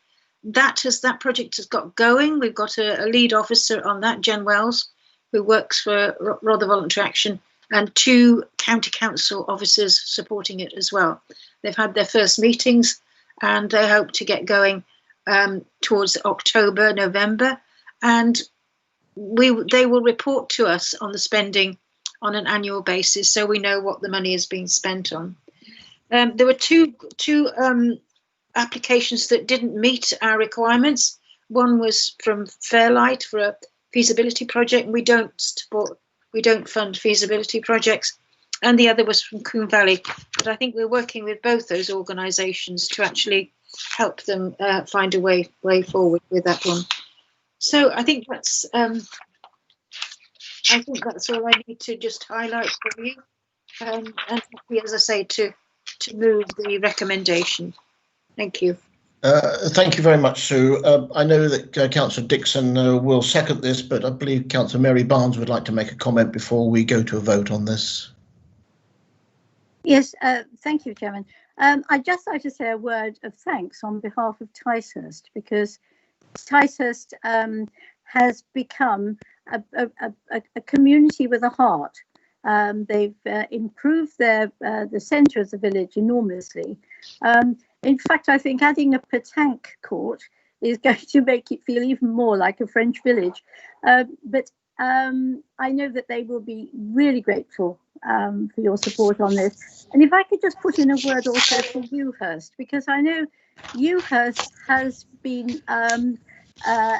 That project has got going. We've got a lead officer on that, Jen Wells, who works for Rother Voluntary Action, and 2 county council officers supporting it as well. They've had their first meetings, and they hope to get going towards October, November, and they will report to us on the spending on an annual basis, so we know what the money is being spent on. There were two applications that didn't meet our requirements. One was from Fairlight for a feasibility project. We don't fund feasibility projects. And the other was from Coombe Valley. But I think we're working with both those organisations to actually help them find a way forward with that one. So I think that's all I need to just highlight for you. And happy, as I say, to move the recommendation. Thank you. Thank you very much, Sue. I know that Councillor Dixon will second this, but I believe Councillor Mary Barnes would like to make a comment before we go to a vote on this. Yes, thank you, Chairman. I'd just like to say a word of thanks on behalf of Ticehurst, because Ticehurst has become a community with a heart. They've improved the centre of the village enormously. In fact, I think adding a petanque court is going to make it feel even more like a French village. But I know that they will be really grateful for your support on this. And if I could just put in a word also for Ewhurst, because I know Ewhurst has been,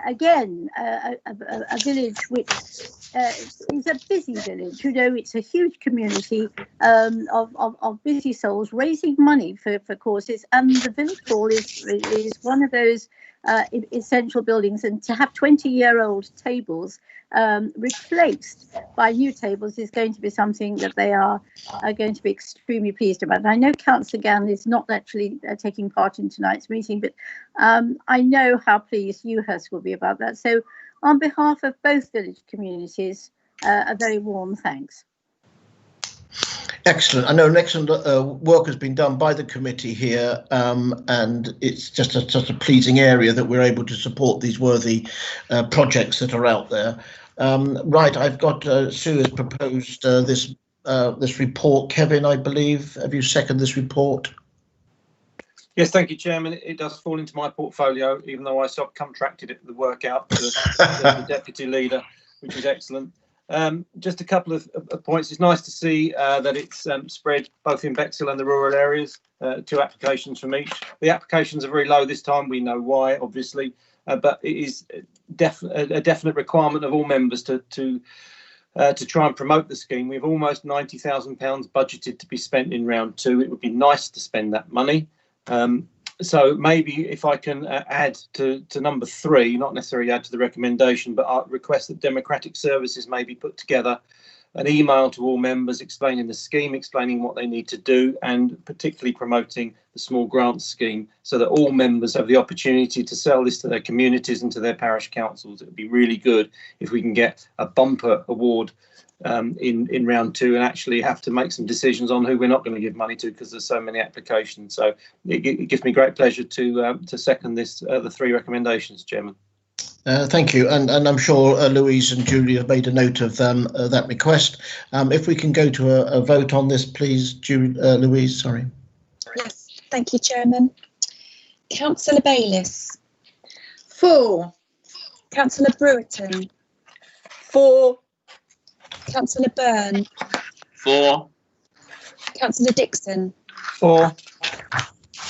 again, a village which is a busy village. You know, it's a huge community of busy souls raising money for causes, and the village hall is one of those essential buildings, and to have 20-year-old tables replaced by new tables is going to be something that they are going to be extremely pleased about. And I know Councillor Gann is not actually taking part in tonight's meeting, but I know how pleased Ewhurst will be about that. So on behalf of both village communities, a very warm thanks. Excellent. I know an excellent work has been done by the committee here, and it's just a pleasing area that we're able to support these worthy projects that are out there. Right, I've got Sue has proposed this report. Kevin, I believe, have you seconded this report? Yes, thank you, Chairman. It does fall into my portfolio, even though I subcontracted the work out to the Deputy Leader, which is excellent. Just a couple of points. It's nice to see that it's spread both in Bexhill and the rural areas, 2 applications from each. The applications are very low this time. We know why, obviously, but it is a definite requirement of all members to try and promote the scheme. We have almost £90,000 budgeted to be spent in round 2. It would be nice to spend that money. So maybe if I can add to number 3, not necessarily add to the recommendation, but I request that Democratic Services may be put together an email to all members explaining the scheme, explaining what they need to do, and particularly promoting the small grants scheme, so that all members have the opportunity to sell this to their communities and to their parish councils. It would be really good if we can get a bumper award in round 2 and actually have to make some decisions on who we're not going to give money to, because there's so many applications. So it gives me great pleasure to second this the 3 recommendations, Chairman. Thank you, and I'm sure Louise and Julie have made a note of that request. If we can go to a vote on this, please, Louise. Sorry. Yes, thank you, Chairman. Councillor Bayliss. 4. Councillor Brewerton. 4. Councillor Byrne. 4. Councillor Dixon. 4.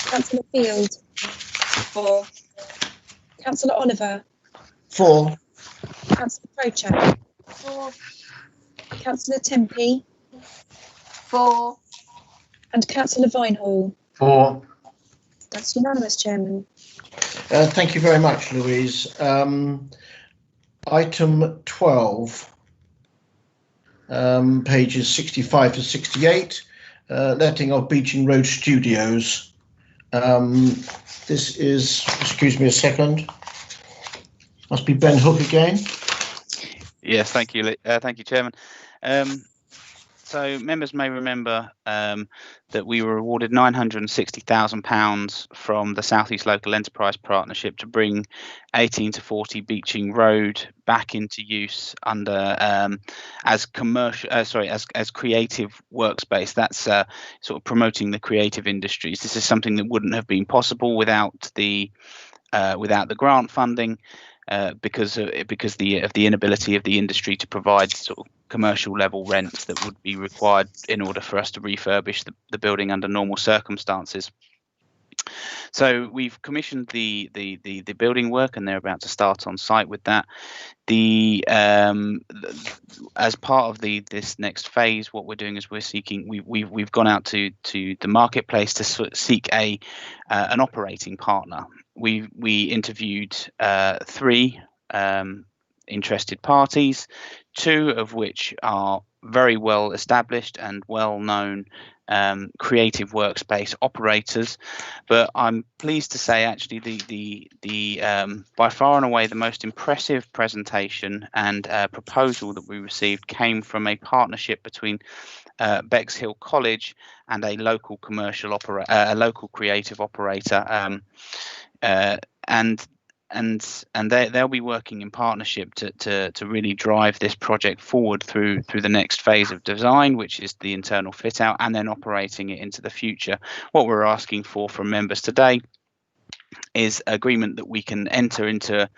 Councillor Field. 4. Councillor Oliver. 4. Councillor Prochak. 4. Councillor Tempe. 4. And Councillor Vinehall. 4. That's unanimous, Chairman. Thank you very much, Louise. Item 12. Pages 65 to 68, letting of Beeching Road Studios. This is, excuse me a second, must be Ben Hook again. Yes, thank you, Chairman. So members may remember that we were awarded £960,000 from the South East Local Enterprise Partnership to bring 18 to 40 Beeching Road back into use under as commercial, as creative workspace. That's sort of promoting the creative industries. This is something that wouldn't have been possible without the grant funding. because of the inability of the industry to provide sort of commercial level rents that would be required in order for us to refurbish the building under normal circumstances. So we've commissioned the building work, and they're about to start on site with that. As part of this next phase, what we're doing is we've gone out to the marketplace to seek an operating partner. We interviewed 3 interested parties, 2 of which are very well established and well known creative workspace operators, but I'm pleased to say actually the by far and away the most impressive presentation and proposal that we received came from a partnership between Bexhill College and a local a local creative operator, and they'll be working in partnership to really drive this project forward through the next phase of design, which is the internal fit out, and then operating it into the future. What we're asking for from members today is agreement that we can enter into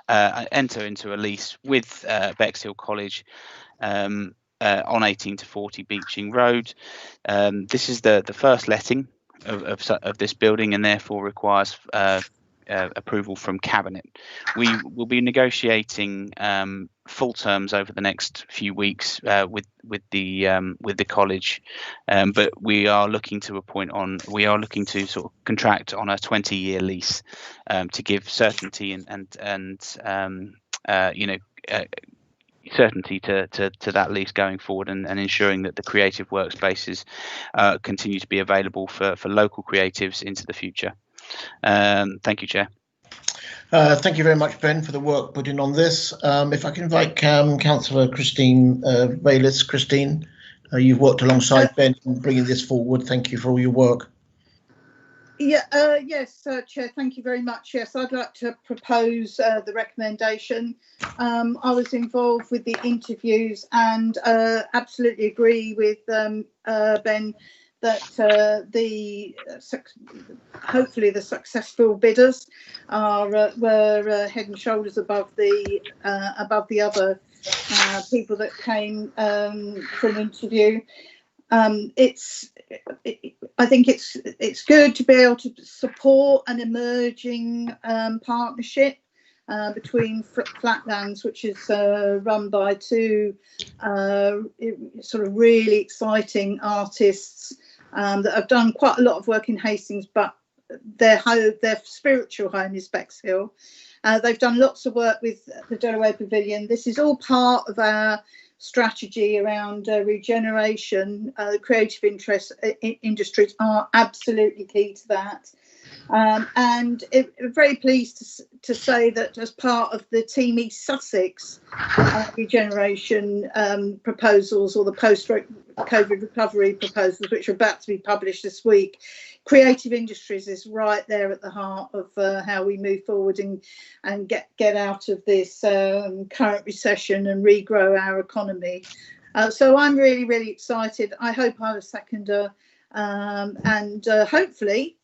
a lease with Bexhill College on 18 to 40 Beeching Road. This is the first letting of this building, and therefore requires approval from Cabinet. We will be negotiating full terms over the next few weeks with the college, but we are looking to sort of contract on a 20-year lease to give certainty and certainty to that lease going forward, and ensuring that the creative workspaces continue to be available for local creatives into the future. Thank you, Chair. Thank you very much, Ben, for the work put in on this. If I can invite Councillor Christine Bayliss. Christine, you've worked alongside Ben in bringing this forward. Thank you for all your work. Yes, Chair, thank you very much. Yes, I'd like to propose the recommendation. I was involved with the interviews and absolutely agree with Ben that hopefully the successful bidders were head and shoulders above the other people that came for an interview. I think it's good to be able to support an emerging partnership between Flatlands, which is run by 2 sort of really exciting artists that have done quite a lot of work in Hastings, but their spiritual home is Bexhill. They've done lots of work with the Delaware Pavilion. This is all part of our strategy around regeneration. Creative industries are absolutely key to that. And very pleased to say that as part of the Team East Sussex regeneration proposals, or the post-COVID recovery proposals, which are about to be published this week, creative industries is right there at the heart of how we move forward and get out of this current recession and regrow our economy. So I'm really, really excited. I hope I was seconder, and hopefully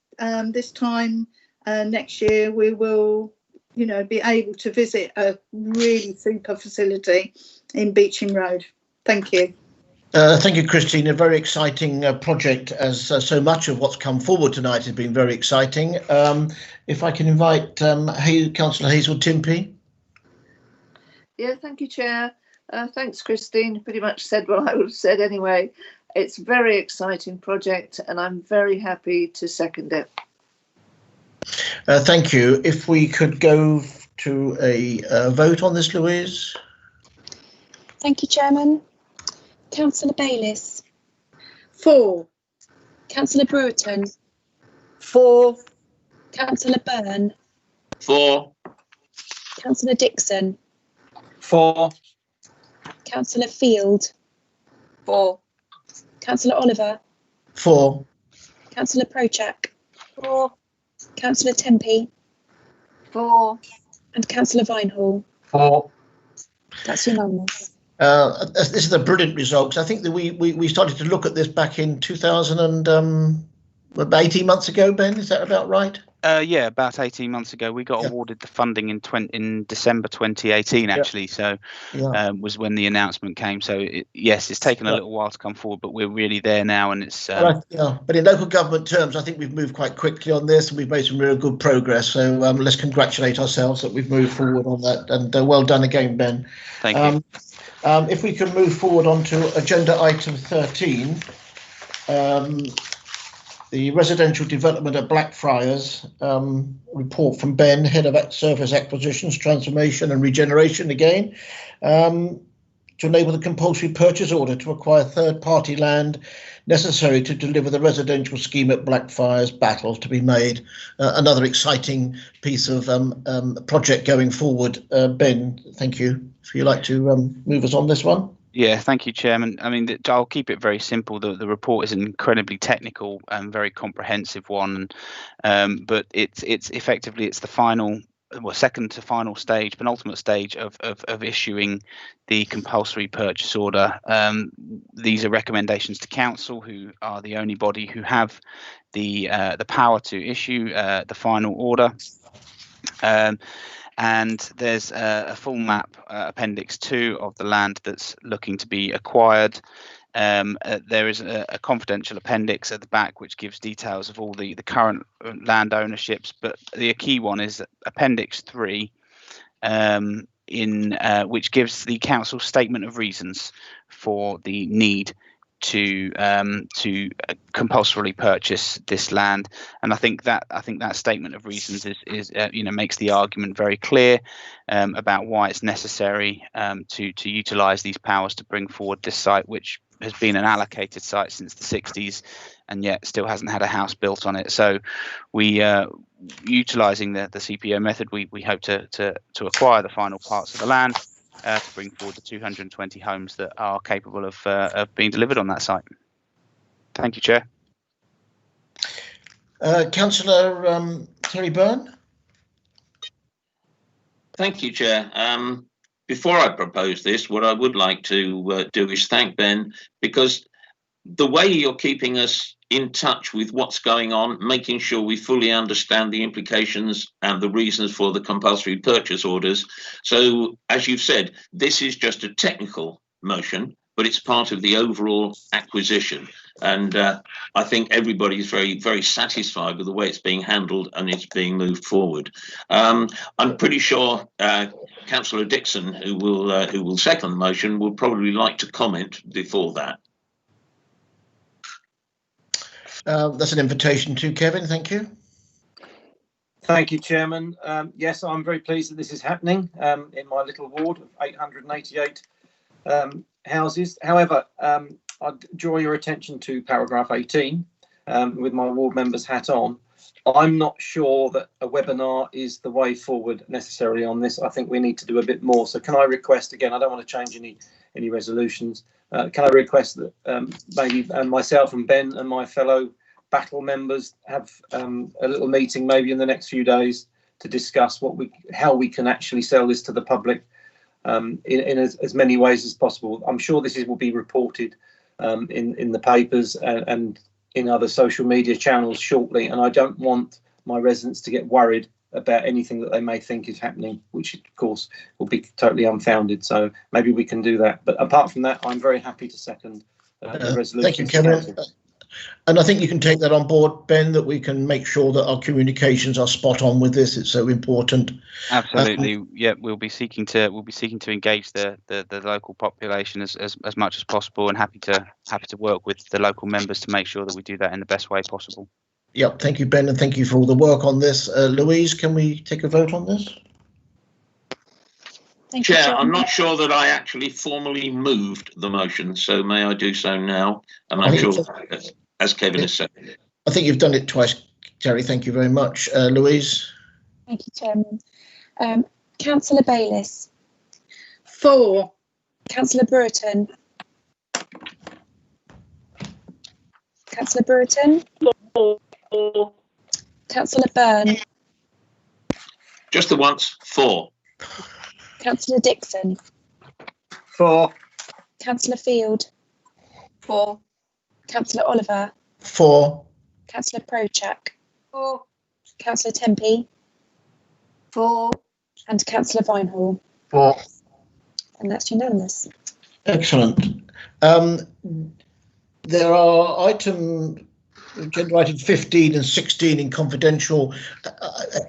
this time next year we will, be able to visit a really super facility in Beeching Road. Thank you. Thank you, Christine. A very exciting project, as so much of what's come forward tonight has been very exciting. If I can invite Councillor Hazel Timpey. Yeah, thank you, Chair. Thanks, Christine. Pretty much said what I would have said anyway. It's a very exciting project, and I'm very happy to second it. Thank you. If we could go to a vote on this, Louise. Thank you, Chairman. Councillor Bayliss. 4. Councillor Brereton. 4. Councillor Byrne. 4. Councillor Dixon. 4. Councillor Field. 4. Councillor Oliver. 4. Councillor Prochak. 4. Councillor Tempe. 4. And Councillor Vinehall. 4. That's unanimous. This is a brilliant result, because I think that we started to look at this back in 2000 and about 18 months ago, Ben, is that about right? Yeah, about 18 months ago, we got awarded the funding in December 2018, actually. So was when the announcement came. So yes, it's taken a little while to come forward, but we're really there now, and it's. But in local government terms, I think we've moved quite quickly on this, and we've made some real good progress. So let's congratulate ourselves that we've moved forward on that, and well done again, Ben. Thank you. If we can move forward on to agenda item 13. The residential development at Blackfriars, report from Ben, Head of Surface Acquisitions, Transformation and Regeneration again, to enable the compulsory purchase order to acquire third-party land necessary to deliver the residential scheme at Blackfriars Battle to be made. Another exciting piece of project going forward. Ben, thank you. If you'd like to move us on this one. Yeah, thank you, Chairman. I mean, I'll keep it very simple. The report is an incredibly technical and very comprehensive one, but it's effectively the final, second to final stage, penultimate stage of issuing the compulsory purchase order. These are recommendations to council, who are the only body who have the power to issue the final order. And there's a full map, Appendix 2, of the land that's looking to be acquired. There is a confidential appendix at the back which gives details of all the current land ownerships, but the key one is Appendix 3, which gives the council statement of reasons for the need to compulsorily purchase this land, and I think that statement of reasons is makes the argument very clear about why it's necessary to utilise these powers to bring forward this site, which has been an allocated site since the 60s and yet still hasn't had a house built on it. So we utilising the CPO method, we hope to acquire the final parts of the land to bring forward the 220 homes that are capable of being delivered on that site. Thank you, Chair. Councillor Terry Byrne. Thank you, Chair. Before I propose this, what I would like to do is thank Ben, because the way you're keeping us in touch with what's going on, making sure we fully understand the implications and the reasons for the compulsory purchase orders. So, as you've said, this is just a technical motion, but it's part of the overall acquisition. And I think everybody's very, very satisfied with the way it's being handled and it's being moved forward. I'm pretty sure Councillor Dixon, who will second the motion, will probably like to comment before that. That's an invitation to Kevin. Thank you. Thank you, Chairman. Yes, I'm very pleased that this is happening in my little ward of 888 houses. However, I'd draw your attention to paragraph 18 with my ward member's hat on. I'm not sure that a webinar is the way forward necessarily on this. I think we need to do a bit more. So can I request, again, I don't want to change any resolutions. Can I request that maybe myself and Ben and my fellow Battle members have a little meeting maybe in the next few days to discuss how we can actually sell this to the public in as many ways as possible. I'm sure this will be reported in the papers and in other social media channels shortly, and I don't want my residents to get worried about anything that they may think is happening, which of course will be totally unfounded. So maybe we can do that. But apart from that, I'm very happy to second the resolution. Thank you, Kevin. And I think you can take that on board, Ben, that we can make sure that our communications are spot on with this. It's so important. Absolutely. Yeah, we'll be seeking to engage the local population as much as possible, and happy to work with the local members to make sure that we do that in the best way possible. Yeah, thank you, Ben, and thank you for all the work on this. Louise, can we take a vote on this? Chair, I'm not sure that I actually formally moved the motion, so may I do so now? And I'm sure, as Kevin has said. I think you've done it twice, Terry. Thank you very much. Louise? Thank you, Chairman. Councillor Bayliss? 4. Councillor Brereton? Councillor Brereton? 4. Councillor Byrne? Just the once, 4. Councillor Dixon? 4. Councillor Field? 4. Councillor Oliver? 4. Councillor Prochak? 4. Councillor Tempe. 4. And Councillor Vinehall. 4. And that's unanimous. Excellent. There are agenda item 15 and 16 in confidential.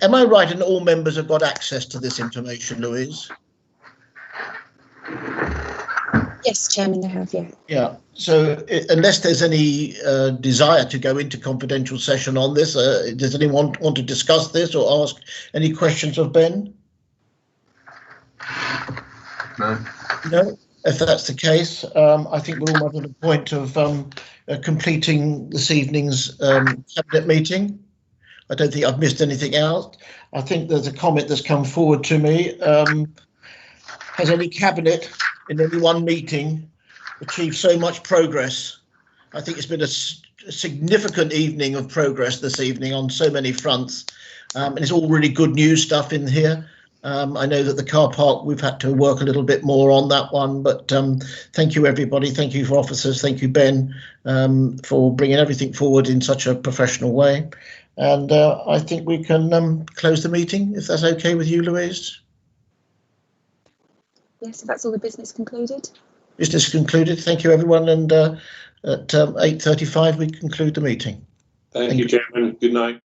Am I right in all members have got access to this information, Louise? Yes, Chairman, they have, yeah. Yeah, so unless there's any desire to go into confidential session on this, does anyone want to discuss this or ask any questions of Ben? No. No? If that's the case, I think we're almost at the point of completing this evening's cabinet meeting. I don't think I've missed anything else. I think there's a comment that's come forward to me. Has any cabinet in any one meeting achieved so much progress? I think it's been a significant evening of progress this evening on so many fronts, and it's all really good news stuff in here. I know that the car park, we've had to work a little bit more on that one, but thank you, everybody. Thank you for officers. Thank you, Ben, for bringing everything forward in such a professional way. And I think we can close the meeting, if that's okay with you, Louise. Yes, if that's all the business concluded. Business concluded. Thank you, everyone. And at 8:35, we conclude the meeting. Thank you, Chairman. Good night.